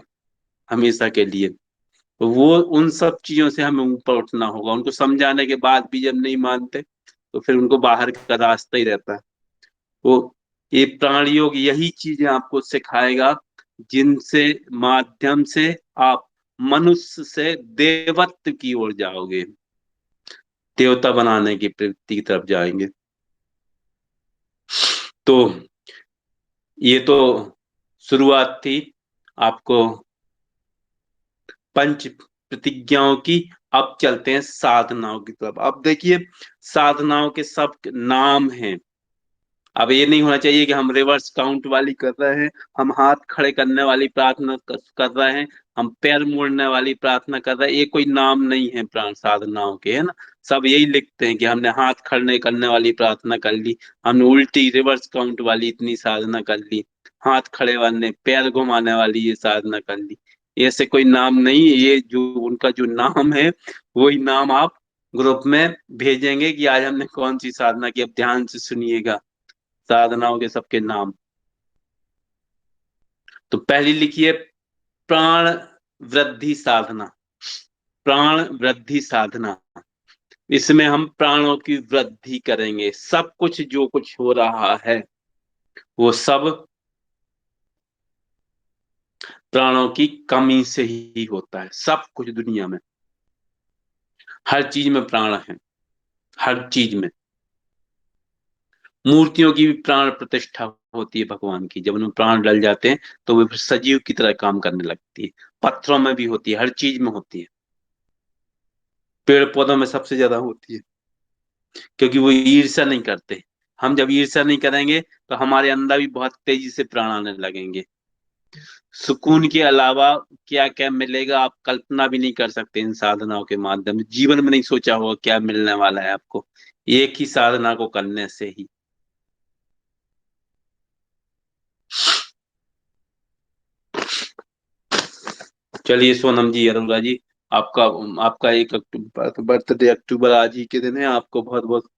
हमेशा के लिए। तो वो उन सब चीजों से हमें ऊपर उठना होगा। उनको समझाने के बाद भी जब नहीं मानते तो फिर उनको बाहर का रास्ता ही रहता है। वो ये प्राण योग यही चीजें आपको सिखाएगा जिनसे माध्यम से आप मनुष्य से देवत्व की ओर जाओगे, देवता बनाने की प्रवृत्ति की तरफ जाएंगे। तो ये तो शुरुआत थी आपको पंच प्रतिज्ञाओं की। अब चलते हैं साधनाओं की तरफ। अब देखिए साधनाओं के सब नाम हैं। अब ये नहीं होना चाहिए कि हम रिवर्स काउंट वाली कर रहे हैं, हम हाथ खड़े करने वाली प्रार्थना कर रहे हैं, हम पैर मोड़ने वाली प्रार्थना कर रहे हैं। ये कोई नाम नहीं है प्राण साधनाओं के, है ना। सब यही लिखते हैं कि हमने हाथ खड़े करने वाली प्रार्थना कर ली, हमने उल्टी रिवर्स काउंट वाली इतनी साधना कर ली, हाथ खड़े वाले पैर घुमाने वाली ये साधना कर ली। ऐसे कोई नाम नहीं है। ये जो उनका जो नाम है वही नाम आप ग्रुप में भेजेंगे कि आज हमने कौन सी साधना की। अब ध्यान से सुनिएगा साधनाओं के सबके नाम। तो पहली लिखिए प्राण वृद्धि साधना। प्राण वृद्धि साधना, इसमें हम प्राणों की वृद्धि करेंगे। सब कुछ जो कुछ हो रहा है वो सब प्राणों की कमी से ही होता है। सब कुछ दुनिया में, हर चीज में प्राण है, हर चीज में। मूर्तियों की भी प्राण प्रतिष्ठा होती है भगवान की, जब उनमें प्राण डल जाते हैं तो वे फिर सजीव की तरह काम करने लगती है। पत्थरों में भी होती है, हर चीज में होती है, पेड़ पौधों में सबसे ज्यादा होती है, क्योंकि वो ईर्ष्या नहीं करते। हम जब ईर्ष्या नहीं करेंगे तो हमारे अंदर भी बहुत तेजी से प्राण आने लगेंगे। सुकून के अलावा क्या क्या मिलेगा आप कल्पना भी नहीं कर सकते इन साधनाओं के माध्यम से। जीवन में नहीं सोचा होगा क्या मिलने वाला है आपको एक ही साधना को करने से ही। चलिए सोनम जी, अरोरा जी, आपका आपका 1 अक्टूबर बर्थडे, अक्टूबर आज ही के दिन है। आपको बहुत बहुत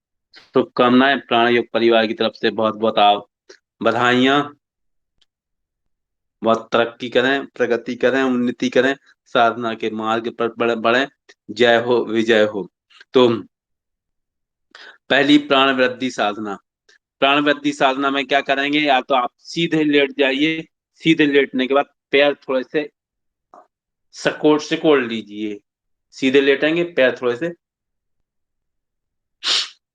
शुभकामनाएं प्राण योग परिवार की तरफ से। बहुत बहुत आप बधाइयाँ। बहुत तरक्की करें, प्रगति करें, उन्नति करें, साधना के मार्ग पर बढ़े बढ़े। जय हो, विजय हो। तो पहली प्राण वृद्धि साधना। प्राण वृद्धि साधना में क्या करेंगे, या तो आप सीधे लेट जाइए, सीधे लेटने के बाद पैर थोड़े से सिकोड़ सिकोड़ लीजिए। सीधे लेटेंगे, पैर थोड़े से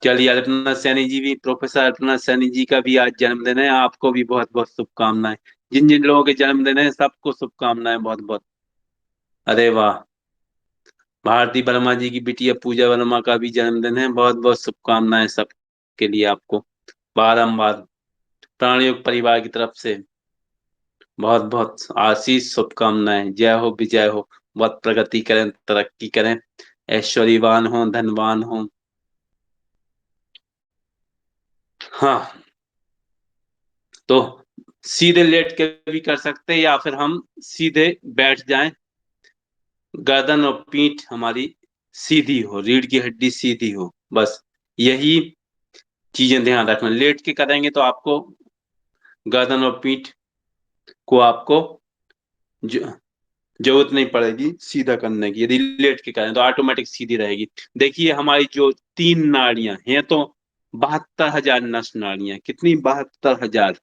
चलिए, अल्पना सैनी जी भी, प्रोफेसर अल्पना सैनी जी का भी आज जन्मदिन है। आपको भी बहुत बहुत शुभकामनाएं। जिन जिन लोगों के जन्मदिन है सबको शुभकामनाएं बहुत बहुत। अरे वाह। भारती वर्मा जी की बिटिया पूजा वर्मा का भी जन्मदिन है। बहुत बहुत शुभकामनाएं सबके लिए आपको, बारंबार प्राणियों परिवार की तरफ से बहुत बहुत आशीष, शुभकामनाएं। जय हो, विजय हो। बहुत प्रगति करें, तरक्की करें, ऐश्वर्यवान हो, धनवान हो। हाँ, तो सीधे लेट के भी कर सकते हैं, या फिर हम सीधे बैठ जाएं। गर्दन और पीठ हमारी सीधी हो, रीढ़ की हड्डी सीधी हो, बस यही चीजें ध्यान रखना। लेट के करेंगे तो आपको गर्दन और पीठ को आपको ज- जरूरत नहीं पड़ेगी सीधा करने की। यदि लेट के करें तो ऑटोमेटिक सीधी रहेगी। देखिए, हमारी जो तीन नाड़ियां हैं तो 72,000 नस नाड़ियां। कितनी? 72,000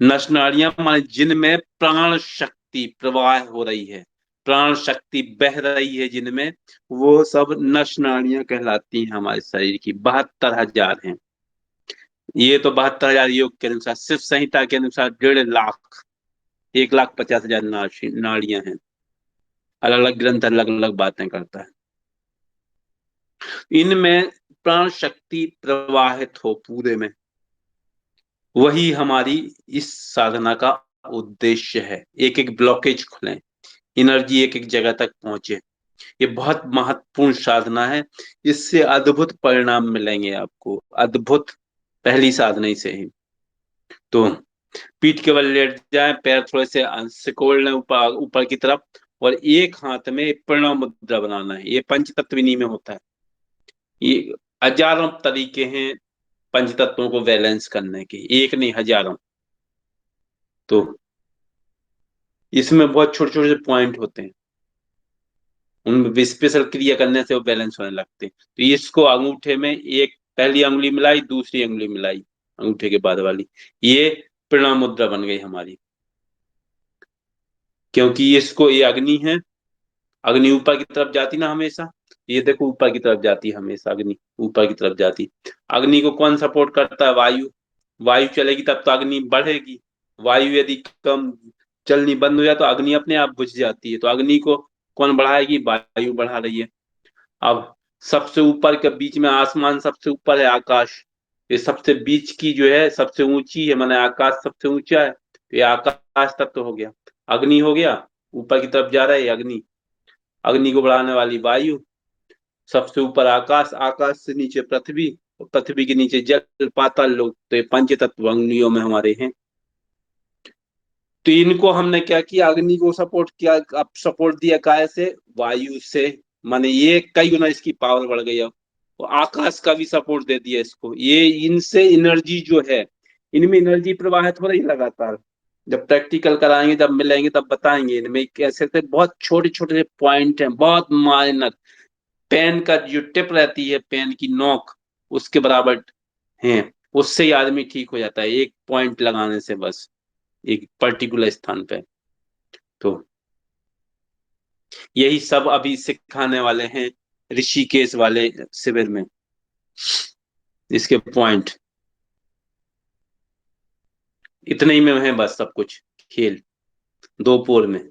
नस नाड़ियां, हमारे जिनमें प्राण शक्ति प्रवाह हो रही है, प्राण शक्ति बह रही है जिनमें, वो सब नस नाड़ियां कहलाती हैं। हमारे शरीर की 72,000 हैं। ये तो 72,000 योग के अनुसार, सिर्फ संहिता के अनुसार 1.5 लाख, 1,50,000 नाड़ियां हैं। अलग अलग ग्रंथ अलग अलग बातें करता है। इनमें प्राण शक्ति प्रवाहित हो पूरे में, वही हमारी इस साधना का उद्देश्य है। एक एक ब्लॉकेज खुले, एनर्जी एक एक जगह तक पहुंचे। ये बहुत महत्वपूर्ण साधना है। इससे अद्भुत परिणाम मिलेंगे आपको, अद्भुत, पहली साधना से ही। तो पीठ केवल लेट जाए, पैर थोड़े से सिकोड़ लें ऊपर ऊपर की तरफ, और एक हाथ में प्रणव मुद्रा बनाना है। ये पंचतत्विनी में होता है। ये हजारों तरीके हैं पंच तत्वों को बैलेंस करने के, एक नहीं हजारों। तो इसमें बहुत छोटे छोटे पॉइंट होते हैं, उन स्पेशल क्रिया करने से वो बैलेंस होने लगते हैं। तो इसको अंगूठे में एक पहली अंगुली मिलाई, दूसरी अंगुली मिलाई, अंगूठे के बाद वाली, ये प्रणव मुद्रा बन गई हमारी। क्योंकि इसको, ये अग्नि है, अग्नि ऊपर की तरफ जाती ना हमेशा। ये देखो, ऊपर की तरफ जाती है हमेशा अग्नि, ऊपर की तरफ जाती। अग्नि को कौन सपोर्ट करता है? वायु। वायु चलेगी तब तो अग्नि बढ़ेगी। वायु यदि कम चलनी बंद हो जाए तो अग्नि अपने आप बुझ जाती है। तो अग्नि को कौन बढ़ाएगी? वायु बढ़ा रही है। अब सबसे ऊपर के बीच में आसमान, सबसे ऊपर है आकाश। ये सबसे बीच की जो है सबसे ऊंची है, माने आकाश सबसे ऊंचा है, तो ये आकाश तत्व तो हो गया। अग्नि हो गया, ऊपर की तरफ जा रहा है ये अग्नि। अग्नि को बढ़ाने वाली वायु। सबसे ऊपर आकाश, आकाश से नीचे पृथ्वी, और पृथ्वी के नीचे जल, पाताल लोक। तो ये पंच तत्व अंगुलियों में हमारे हैं। तो इनको हमने क्या किया? अग्नि को सपोर्ट किया। अब सपोर्ट दिया काय से? वायु से। माने ये कई गुना इसकी पावर बढ़ गई। अब तो आकाश का भी सपोर्ट दे दिया इसको। ये इनसे एनर्जी जो है, इनमें एनर्जी प्रवाहित हो रही है लगातार। जब प्रैक्टिकल कराएंगे, जब मिलेंगे, तब बताएंगे इनमें कैसे थे। बहुत छोटे छोटे पॉइंट हैं, बहुत माइनर। पेन का जो टिप रहती है, पेन की नोक, उसके बराबर है। उससे ही आदमी ठीक हो जाता है, एक पॉइंट लगाने से बस, एक पर्टिकुलर स्थान पे। तो यही सब अभी सिखाने वाले हैं ऋषिकेश वाले शिविर में, इसके पॉइंट इतने ही में है बस, सब कुछ खेल दो पोर में।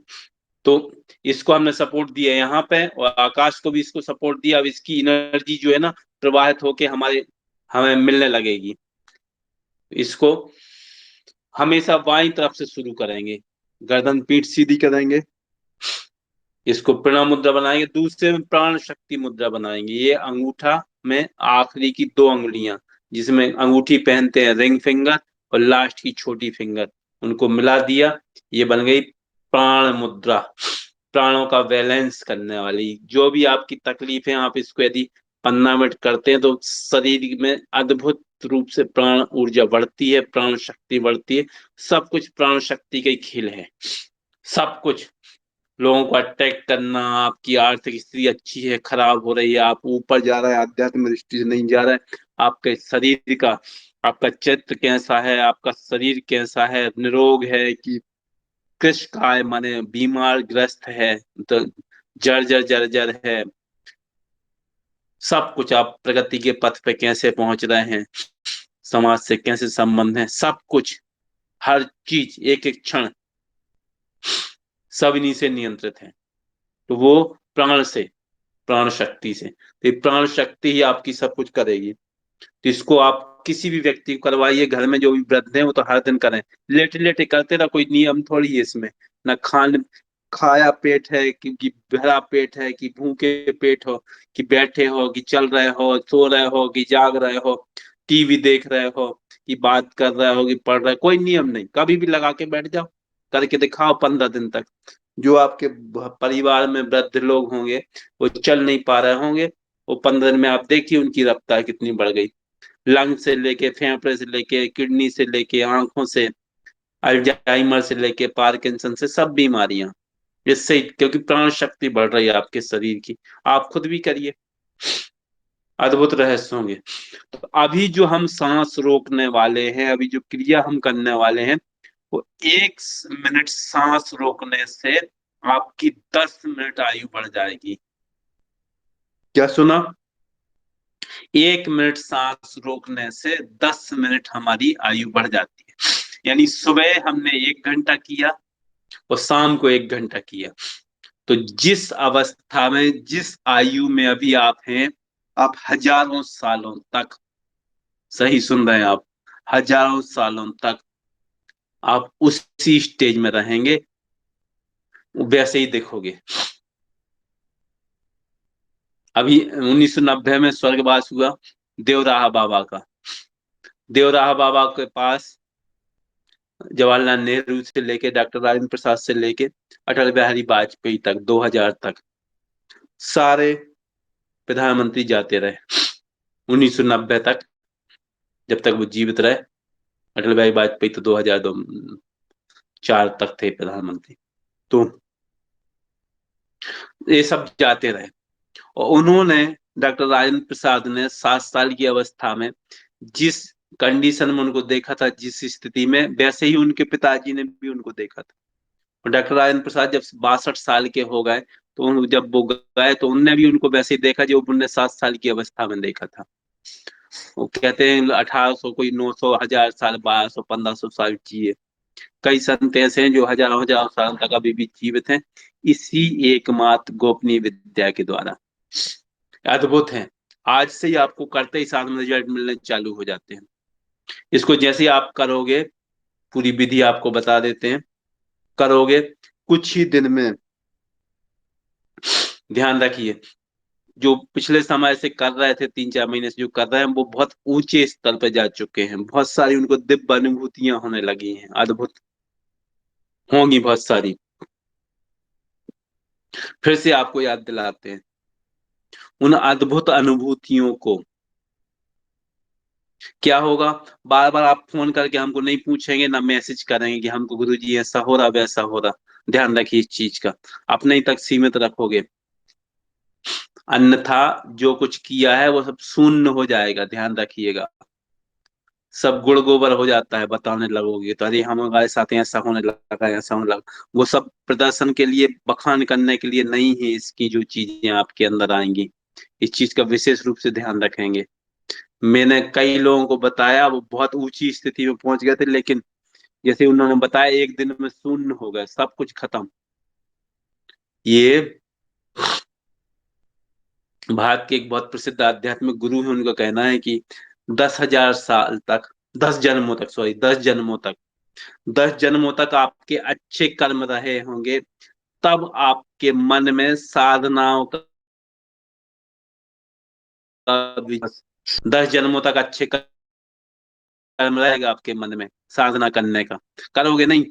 तो इसको हमने सपोर्ट दिया यहाँ पे, और आकाश को भी इसको सपोर्ट दिया। अब इसकी एनर्जी जो है ना, प्रवाहित होके हमारे हमें मिलने लगेगी। इसको हमेशा बाईं तरफ से शुरू करेंगे, गर्दन पीठ सीधी करेंगे, इसको प्रणव मुद्रा बनाएंगे। दूसरे में प्राण शक्ति मुद्रा बनाएंगे। ये अंगूठा में आखिरी की दो अंगुलियां, जिसमें अंगूठी पहनते हैं, रिंग फिंगर, और लास्ट की छोटी फिंगर, उनको मिला दिया। ये बन गई प्राण मुद्रा। प्राणों का बैलेंस करने वाली। जो भी आपकी तकलीफ है, आप इसको यदि 15 मिनट करते हैं तो शरीर में अद्भुत रूप से प्राण ऊर्जा बढ़ती है, प्राण शक्ति बढ़ती है। सब कुछ प्राण शक्ति का ही खेल है। सब कुछ, लोगों को अटैक करना, आपकी आर्थिक स्थिति अच्छी है, खराब हो रही है, आप ऊपर जा रहा है, आध्यात्मिक दृष्टि से नहीं जा रहा है, आपके शरीर का, आपका चित्र कैसा है, आपका शरीर कैसा है, निरोग है कि कृश का है, माने बीमार ग्रस्त है, तो जर्जर जर्जर है, सब कुछ आप प्रगति के पथ पे कैसे पहुंच रहे हैं, समाज से कैसे संबंध है, सब कुछ, हर चीज, एक एक क्षण, सब इन्हीं से नियंत्रित है। तो वो प्राण से, प्राण शक्ति से, तो ये प्राण शक्ति ही आपकी सब कुछ करेगी। तो इसको आप किसी भी व्यक्ति को करवाइए, घर में जो भी वृद्ध हैं वो तो हर दिन करें, लेटे लेटे करते रहो, कोई नियम थोड़ी है इसमें। ना खान खाया पेट है कि भरा पेट है, कि भूखे पेट हो, कि बैठे हो, कि चल रहे हो, सो रहे हो, कि जाग रहे हो, टीवी देख रहे हो, कि बात कर रहे हो, कि पढ़ रहे हो, कोई नियम नहीं, कभी भी लगा के बैठ जाओ, करके दिखाओ 15 दिन तक। जो आपके परिवार में वृद्ध लोग होंगे, वो चल नहीं पा रहे होंगे, वो 15 दिन में आप देखिए उनकी रफ्तार कितनी बढ़ गई। लंग से लेके, फेफड़े से लेके, किडनी से लेके, आंखों से, अल्जाइमर से लेके, पार्किंसन से, सब बीमारियां इससे, क्योंकि प्राण शक्ति बढ़ रही है आपके शरीर की। आप खुद भी करिए, अद्भुत रहस्य होंगे। तो अभी जो हम सांस रोकने वाले हैं, अभी जो क्रिया हम करने वाले हैं, वो 1 मिनट सांस रोकने से आपकी 10 मिनट आयु बढ़ जाएगी। क्या सुना? 1 मिनट सांस रोकने से 10 मिनट हमारी आयु बढ़ जाती है। यानी सुबह हमने 1 घंटा किया और शाम को 1 घंटा किया, तो जिस अवस्था में, जिस आयु में अभी आप हैं, आप हजारों सालों तक, सही सुन रहे हैं आप, हजारों सालों तक आप उसी स्टेज में रहेंगे, वैसे ही देखोगे। अभी 1990 में स्वर्गवास हुआ देवराहा बाबा का। देवराहा बाबा के पास जवाहरलाल नेहरू से लेके, डॉक्टर राजेंद्र प्रसाद से लेके, अटल बिहारी वाजपेयी तक, 2000 तक सारे प्रधानमंत्री जाते रहे, 1990 तक, जब तक वो जीवित रहे। अटल बिहारी वाजपेयी तो 2004 तक थे प्रधानमंत्री। तो ये सब जाते रहे, और उन्होंने, डॉक्टर राजेंद्र प्रसाद ने 7 साल की अवस्था में जिस कंडीशन में उनको देखा था, जिस स्थिति में, वैसे ही उनके पिताजी ने भी उनको देखा था। और डॉक्टर राजेंद्र प्रसाद जब 62 साल के हो गए, तो जब वो गए तो उनने भी उनको वैसे ही देखा जो उन्होंने 7 साल की अवस्था में देखा था। वो कहते हैं 1800, कोई 900, 1000 साल, 1200, 1500 साल जिए। कई संत ऐसे हैं जो हजारों हजारों साल तक अभी भी जीवित हैं, इसी एकमात्र गोपनीय विद्या के द्वारा। अद्भुत है। आज से ही आपको करते ही साथ में रिजल्ट मिलने चालू हो जाते हैं। इसको जैसे ही आप करोगे, पूरी विधि आपको बता देते हैं, करोगे कुछ ही दिन में, ध्यान रखिए, जो पिछले समय से कर रहे थे, 3-4 महीने से जो कर रहे हैं, वो बहुत ऊंचे स्तर पर जा चुके हैं, बहुत सारी उनको दिव्य अनुभूतियां होने लगी हैं, अद्भुत होंगी बहुत सारी। फिर से आपको याद दिलाते हैं उन अद्भुत अनुभूतियों को। क्या होगा? बार बार आप फोन करके हमको नहीं पूछेंगे, ना मैसेज करेंगे कि हमको गुरुजी ऐसा हो रहा, वैसा हो रहा। ध्यान रखिए इस चीज का, अपने ही तक सीमित रखोगे, अन्यथा जो कुछ किया है वो सब शून्य हो जाएगा। ध्यान रखिएगा, सब गुड़ गोबर हो जाता है, बताने लगोगे तो, अरे हमारे साथ ऐसा होने लगा, ऐसा होने लगा। वो सब प्रदर्शन के लिए, बखान करने के लिए नहीं है, इसकी जो चीजें आपके अंदर आएंगी, इस चीज का विशेष रूप से ध्यान रखेंगे। मैंने कई लोगों को बताया, वो बहुत ऊंची स्थिति में पहुंच गए थे, लेकिन जैसे उन्होंने बताया, एक दिन में शून्य हो गए, सब कुछ खत्म। ये भारत के एक बहुत प्रसिद्ध आध्यात्मिक गुरु हैं, उनका कहना है कि 10,000 साल तक, 10 जन्मों तक, सॉरी, 10 जन्मों तक, 10 जन्मों तक आपके अच्छे कर्म रहे होंगे, तब आपके मन में साधनाओं का विश्वास, 10 जन्मों तक अच्छे कर्म रहेगा आपके मन में, साधना करने का, करोगे नहीं,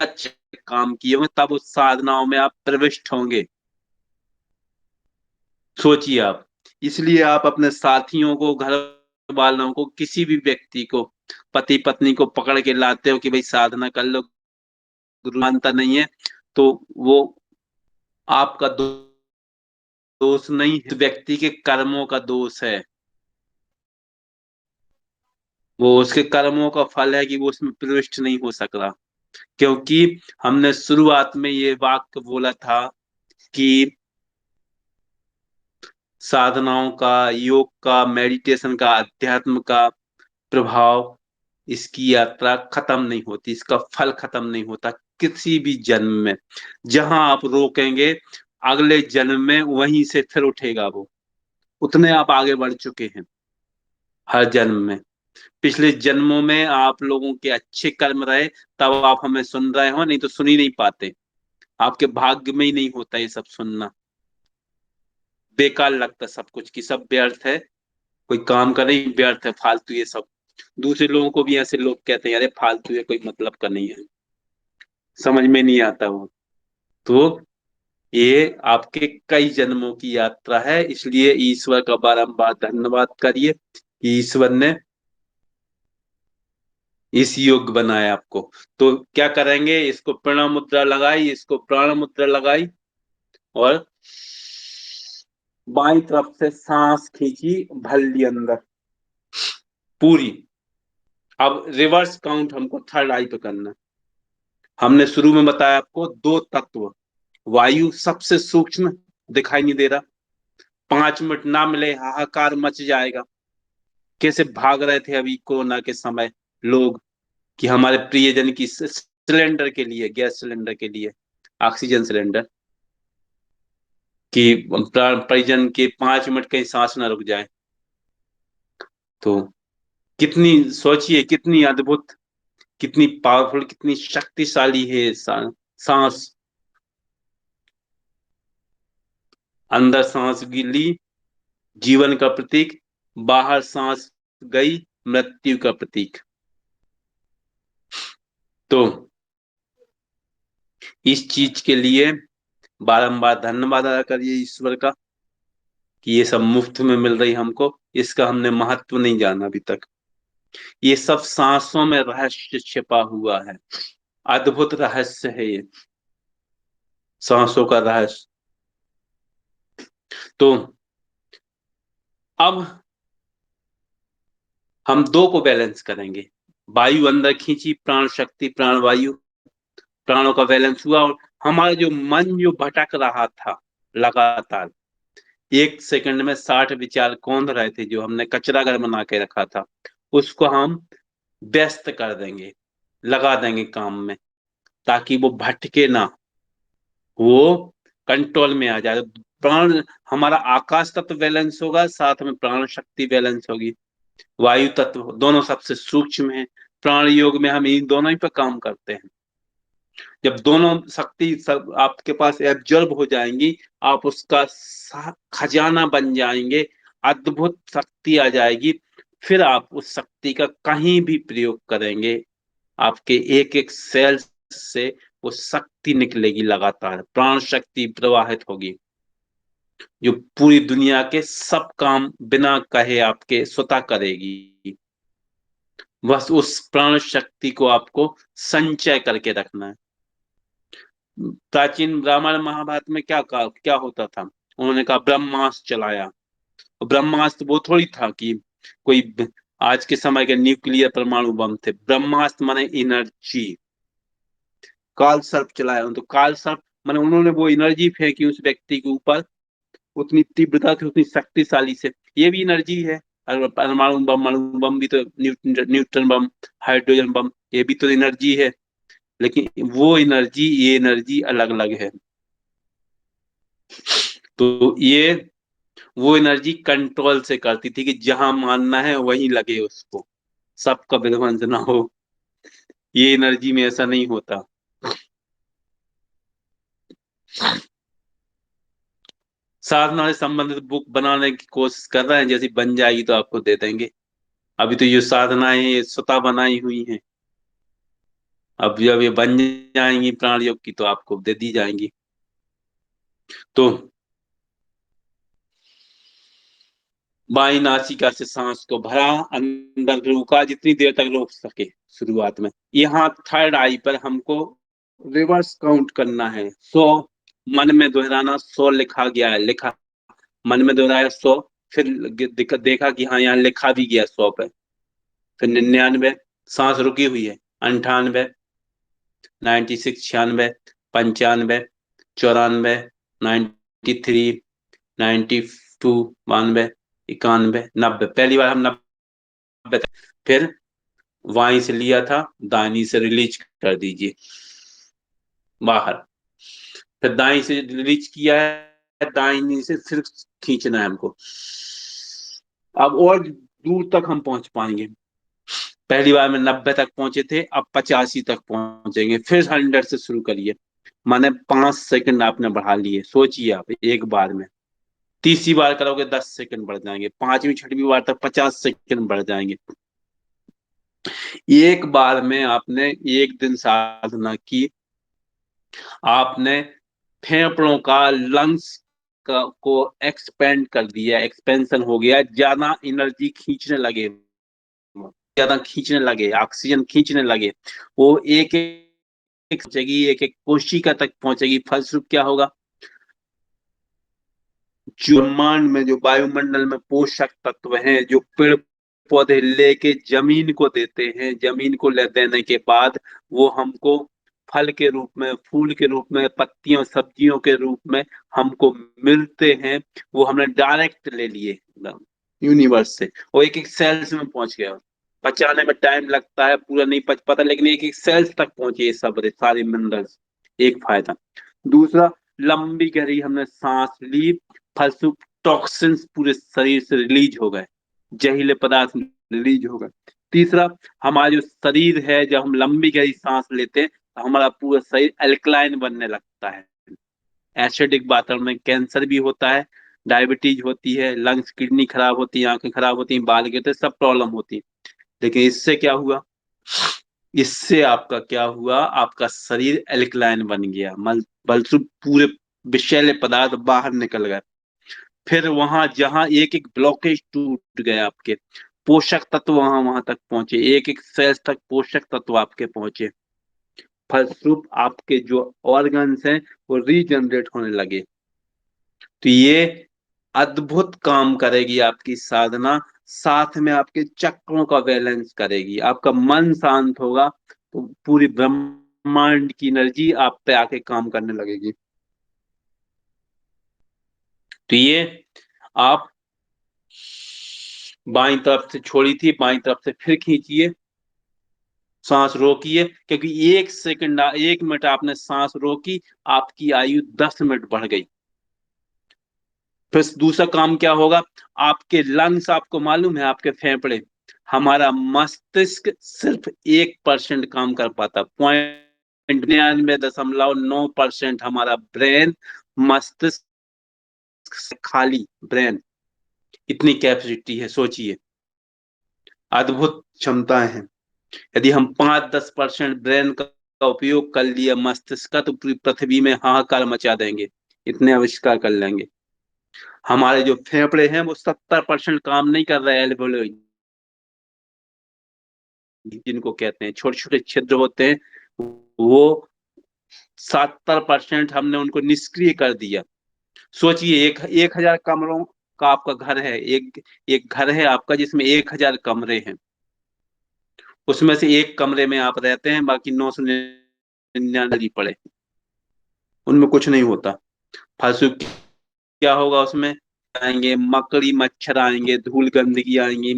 अच्छे काम किए होंगे, तब उस साधनाओं में आप प्रविष्ट होंगे। सोचिए आप। इसलिए आप अपने साथियों को, घर वालों को, किसी भी व्यक्ति को, पति पत्नी को पकड़ के लाते हो कि भाई साधना कर लो, गुरु मानता नहीं है, तो वो आपका दोष नहीं है, व्यक्ति के कर्मों का दोष है। वो उसके कर्मों का फल है कि वो उसमें प्रविष्ट नहीं हो सक रहा। क्योंकि हमने शुरुआत में ये वाक्य बोला था कि साधनाओं का, योग का, मेडिटेशन का, अध्यात्म का प्रभाव, इसकी यात्रा खत्म नहीं होती, इसका फल खत्म नहीं होता किसी भी जन्म में। जहां आप रोकेंगे, अगले जन्म में वहीं से फिर उठेगा वो। उतने आप आगे बढ़ चुके हैं हर जन्म में। पिछले जन्मों में आप लोगों के अच्छे कर्म रहे, तब आप हमें सुन रहे हो, नहीं तो सुन ही नहीं पाते। आपके भाग्य में ही नहीं होता ये सब सुनना। बेकार लगता सब कुछ, कि सब व्यर्थ है, कोई काम का नहीं, व्यर्थ है, फालतू ये सब। दूसरे लोगों को भी ऐसे लोग कहते हैं, अरे फालतू है, कोई मतलब का नहीं है, समझ में नहीं आता वो। तो ये आपके कई जन्मों की यात्रा है, इसलिए ईश्वर का बारंबार धन्यवाद करिए कि ईश्वर ने इस योग्य बनाया आपको। तो क्या करेंगे, इसको प्रणव मुद्रा लगाई, इसको प्राण मुद्रा लगाई, और बाईं तरफ से सांस खींची, भर ली अंदर पूरी। अब रिवर्स काउंट हमको थर्ड आई पे करना है। हमने शुरू में बताया आपको दो तत्व, वायु सबसे सूक्ष्म, दिखाई नहीं दे रहा, 5 मिनट ना मिले हाहाकार मच जाएगा। कैसे भाग रहे थे अभी कोरोना के समय लोग, कि हमारे प्रियजन की सिलेंडर के लिए, गैस सिलेंडर के लिए, ऑक्सीजन सिलेंडर, कि परिजन के 5 मिनट कहीं सांस ना रुक जाए। तो कितनी, सोचिए कितनी अद्भुत, कितनी पावरफुल, कितनी शक्तिशाली है सांस। अंदर सांस ली, जीवन का प्रतीक, बाहर सांस गई, मृत्यु का प्रतीक। तो इस चीज के लिए बारंबार धन्यवाद अदा करिए ईश्वर का, कि ये सब मुफ्त में मिल रही हमको, इसका हमने महत्व नहीं जाना अभी तक। ये सब सांसों में रहस्य छिपा हुआ है, अद्भुत रहस्य है ये, सांसों का रहस्य। तो अब हम दो को बैलेंस करेंगे। वायु अंदर खींची, प्राण शक्ति, प्राण वायु, प्राणों का बैलेंस हुआ, और हमारा जो मन जो भटक रहा था लगातार, 1 सेकंड में 60 विचार कौन रहे थे, जो हमने कचरा घर बना के रखा था, उसको हम व्यस्त कर देंगे, लगा देंगे काम में, ताकि वो भटके ना, वो कंट्रोल में आ जाए। प्राण, हमारा आकाश तत्व बैलेंस होगा, साथ में प्राण शक्ति बैलेंस होगी, वायु तत्व, दोनों सबसे सूक्ष्म है। प्राण योग में हम इन दोनों ही पे काम करते हैं। जब दोनों शक्ति सब आपके पास एब्जॉर्ब हो जाएंगी, आप उसका खजाना बन जाएंगे, अद्भुत शक्ति आ जाएगी। फिर आप उस शक्ति का कहीं भी प्रयोग करेंगे, आपके एक एक सेल से वो शक्ति निकलेगी, लगातार प्राण शक्ति प्रवाहित होगी, जो पूरी दुनिया के सब काम बिना कहे आपके स्वतः करेगी। बस उस प्राण शक्ति को आपको संचय करके रखना है। प्राचीन रामायण महाभारत में क्या होता था, उन्होंने कहा ब्रह्मास्त्र चलाया। ब्रह्मास्त्र वो थोड़ी था कि कोई आज के समय के न्यूक्लियर परमाणु बम थे। ब्रह्मास्त्र माने एनर्जी। काल सर्प चलाया, तो काल सर्प माने उन्होंने वो एनर्जी फेंकी उस व्यक्ति के ऊपर, उतनी तीव्रता थी, उतनी शक्तिशाली से। ये भी एनर्जी है। और परमाणु बम, अणु बम भी तो, न्यूट्रन बम, हाइड्रोजन बम, ये भी तो एनर्जी है। लेकिन वो एनर्जी, ये एनर्जी अलग अलग है। तो ये वो एनर्जी कंट्रोल से करती थी, कि जहां मानना है वहीं लगे उसको, सबका विध्वंस ना हो। ये एनर्जी में ऐसा नहीं होता। साधना से संबंधित बुक बनाने की कोशिश कर रहे हैं, जैसी बन जाएगी तो आपको दे देंगे। अभी तो ये साधनाएं ये स्वतः बनाई हुई हैं, अब जब ये बन जाएंगी प्राण योग की, तो आपको दे दी जाएंगी। तो बाई नासिका से सांस को भरा, अंदर रोका, जितनी देर तक रोक सके शुरुआत में। यहाँ थर्ड आई पर हमको रिवर्स काउंट करना है, 100 मन में दोहराना। 100 लिखा गया है, लिखा, मन में दोहराया 100, फिर देखा कि हाँ यहाँ लिखा भी गया 100 पे, फिर 99, सांस रुकी हुई है, 98, 96, 96, 95, 94, 93, 92, 92, 91, 90। पहली बार हम 90 तक, फिर वाई से लिया था, दाहिनी से रिलीज कर दीजिए बाहर, फिर दाई से रिलीज किया है, दाहिनी से फिर खींचना है हमको। अब और दूर तक हम पहुंच पाएंगे। पहली बार में 90 तक पहुंचे थे, अब 85 तक पहुंचेंगे, फिर 100 से शुरू करिए। माने 5 सेकंड आपने बढ़ा लिए, सोचिए आप एक बार में। तीसरी बार करोगे 10 सेकंड बढ़ जाएंगे, पांचवी छठवीं बार तक 50 सेकंड बढ़ जाएंगे। एक बार में आपने एक दिन साधना की, आपने फेफड़ों का, लंग्स का को एक्सपेंड कर दिया, एक्सपेंशन हो गया, ज्यादा एनर्जी खींचने लगे, ज्यादा खींचने लगे, ऑक्सीजन खींचने लगे। वो एक एक पहुंचेगी, एक एक कोशिका तक पहुंचेगी। फलस्वरूप क्या होगा, जो ब्रह्मांड में, जो वायुमंडल में पोषक तत्व हैं, जो पेड़ पौधे लेके जमीन को देते हैं, जमीन को ले देने के बाद वो हमको फल के रूप में, फूल के रूप में, पत्तियों सब्जियों के रूप में हमको मिलते हैं, वो हमने डायरेक्ट ले लिए यूनिवर्स से। वो एक एक सेल्स में पहुंच गया। पचाने में टाइम लगता है, पूरा नहीं पच पाता, लेकिन एक एक सेल्स तक पहुंचे ये सब सारे मिनरल्स। एक फायदा। दूसरा, लंबी गहरी हमने सांस ली, फलस्वरूप टॉक्सिन्स पूरे शरीर से रिलीज हो गए, जहरीले पदार्थ रिलीज हो गए। तीसरा, हमारा जो शरीर है, जब हम लंबी गहरी सांस लेते हैं तो हमारा पूरा शरीर एल्कलाइन बनने लगता है। एसिडिक वातावरण में कैंसर भी होता है, डायबिटीज होती है, लंग्स, किडनी खराब होती है, आंखें खराब होती हैं, बाल गिरते, सब प्रॉब्लम होती है। लेकिन इससे क्या हुआ, इससे आपका क्या हुआ, आपका शरीर एल्कलाइन बन गया, बलसुब पूरे विषैले पदार्थ बाहर निकल गए। फिर वहां जहां एक एक ब्लॉकेज टूट गए, आपके पोषक तत्व वहां वहां तक पहुंचे, एक एक सेल्स तक पोषक तत्व आपके पहुंचे। फलस्वरूप आपके जो ऑर्गन्स हैं वो रीजनरेट होने लगे। तो ये अद्भुत काम करेगी आपकी साधना, साथ में आपके चक्रों का बैलेंस करेगी, आपका मन शांत होगा तो पूरी ब्रह्मांड की एनर्जी आप पे आके काम करने लगेगी। तो ये आप बाईं तरफ से छोड़ी थी, बाईं तरफ से फिर खींचिए, सांस रोकिए, क्योंकि 1 सेकंड, 1 मिनट आपने सांस रोकी, आपकी आयु 10 मिनट बढ़ गई। फिर दूसरा काम क्या होगा, आपके लंग्स, आपको मालूम है, आपके फेफड़े, हमारा मस्तिष्क सिर्फ 1% काम कर पाता, 99.9% हमारा ब्रेन, मस्तिष्क खाली ब्रेन, इतनी कैपेसिटी है, सोचिए, अद्भुत क्षमताएं हैं। यदि हम 5-10% ब्रेन का उपयोग कर लिया, मस्तिष्क का, तो पूरी पृथ्वी में हाहाकार मचा देंगे, इतने आविष्कार कर लेंगे। हमारे जो फेफड़े हैं वो 70% काम नहीं कर रहे हैं, जिनको कहते हैं छोटे छोटे छिद्र होते हैं, वो 70% हमने उनको निष्क्रिय कर दिया। सोचिए, 1,000 कमरों का आपका घर है, एक एक घर है आपका जिसमें 1,000 कमरे हैं, उसमें से एक कमरे में आप रहते हैं, बाकी 999 पड़े, उनमें कुछ नहीं होता। फालतू क्या होगा उसमें, आएंगे मकड़ी मच्छर, आएंगे धूल गंदगी आएंगी,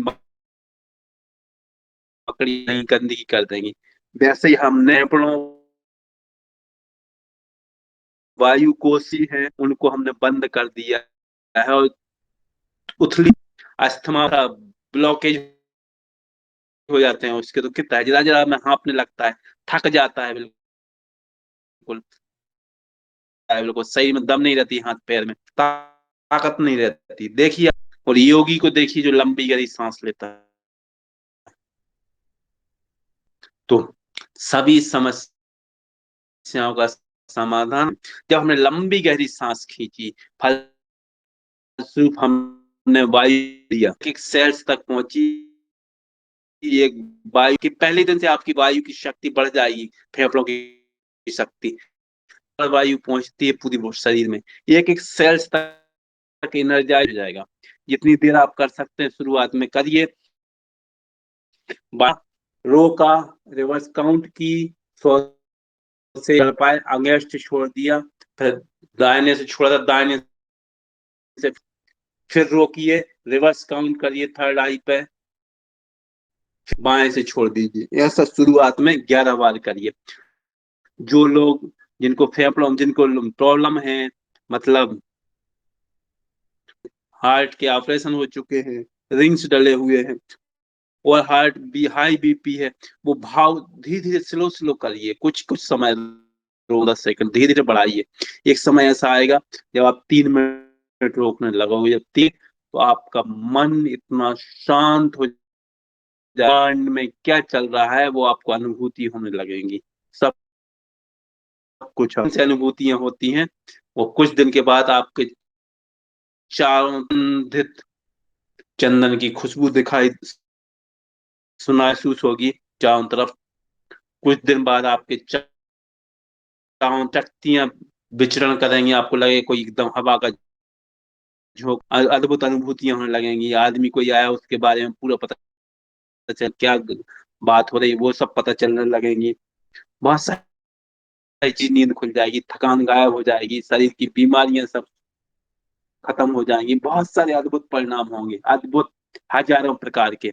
मकड़ी नहीं गंदगी कर देंगी। वैसे ही हमने अपनों वायु कोशी हैं उनको हमने बंद कर दिया है, और उथली, अस्थमा का ब्लॉकेज हो जाते हैं उसके, तो कितना है, जरा जरा में हाँफने लगता है, थक जाता है बिल्कुल, बिल्कुल सही में दम नहीं रहती हाथ पैर में, ताकत नहीं रहती, देखिए। और योगी को देखिए जो लंबी गहरी सांस लेता है। तो सभी समस्याओं का समाधान, जब हमने लंबी गहरी सांस खींची, फलस्वरूप हमने वायु लिया, एक सेल्स तक पहुंची, एक वायु की पहले दिन से आपकी वायु की शक्ति बढ़ जाएगी, फेफड़ों की शक्ति, वायु पहुंचती है पूरी शरीर में, एक एक सेल्स तक एनर्जाइज हो जाएगा। जितनी देर आप कर सकते हैं शुरुआत में करिए। रो का रिवर्स काउंट की, 100 से चल पाए, अगेंस्ट छोड़ दिया, फिर दाहिने से छोड़ा था, दाहिने से फिर रोकिए, रिवर्स काउंट करिए थर्ड आई पे, बाएं से छोड़ दीजिए। ऐसा शुरुआत में 11 बार करिए। जो लोग, जिनको फेफड़ों, जिनको प्रॉब्लम है, मतलब हार्ट के ऑपरेशन हो चुके हैं, रिंग्स डले हुए हैं, और हार्ट भी हाई बीपी है, वो भाव धीरे धीरे स्लो स्लो करिए, कुछ कुछ समय, 10 सेकंड धीरे धीरे बढ़ाइए। एक समय ऐसा आएगा जब आप 3 मिनट रोकने लगोगे, जब तीन, तो आपका मन इतना शांत हो जाए, mind में क्या चल रहा है वो आपको अनुभूति होने लगेंगी। सब कुछ से अनुभूतियां होती हैं, वो कुछ दिन के बाद आपके चारों धित चंदन की खुशबू दिखाई सुना महसूस होगी चारों तरफ। कुछ दिन बाद आपके चारों शक्तियां विचरण करेंगी, आपको लगे कोई एकदम हवा का झोंक, अद्भुत अनुभूतियां होने लगेंगी। आदमी कोई आया, उसके बारे में पूरा पता चल, क्या बात हो रही, वो सब पता चलने लगेंगी। बहुत सारी चीज, नींद खुल जाएगी, थकान गायब हो जाएगी, शरीर की बीमारियां सब खत्म हो जाएंगी। बहुत सारे अद्भुत परिणाम होंगे, अद्भुत, हजारों प्रकार के।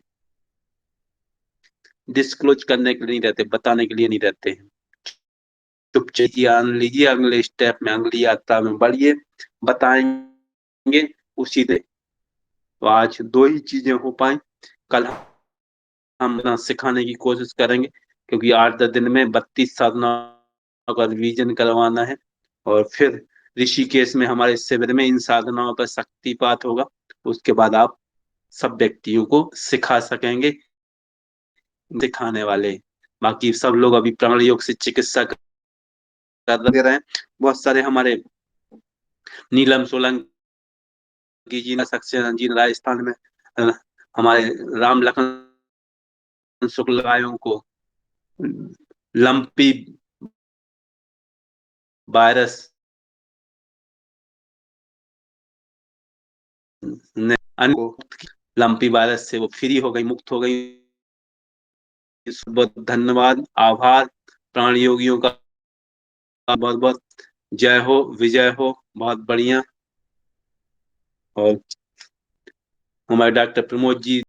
डिस्क्लोज करने के लिए नहीं रहते, बताने के लिए नहीं रहते हैं। चुपचाप जान लीजिए, अगले स्टेप में, अगली यात्रा में बढ़िए, बताएंगे उसी दे। तो आज 2 ही चीजें हो पाई। कल हम ना सिखाने की कोशिश करेंगे, क्योंकि 8-10 दिन में 32 साधना का रिवीजन करवाना है। और फिर ऋषिकेश में हमारे शिविर में इन साधनाओं पर शक्तिपात होगा। उसके बाद आप सब व्यक्तियों को सिखा सकेंगे, सिखाने वाले। बाकी सब लोग अभी प्राण योग से चिकित्सा कर दे रहे हैं। बहुत सारे हमारे नीलम सोलंकी जी ने, सक्सेना जी ने राजस्थान में, हमारे राम लखन शुक्ल गायों को लंपी वायरस ने लंपी वायरस से वो फ्री हो गई, मुक्त हो गई। बहुत धन्यवाद, आभार प्राण योगियों का, बहुत बहुत जय हो, विजय हो। बहुत बढ़िया। और हमारे डॉक्टर प्रमोद जी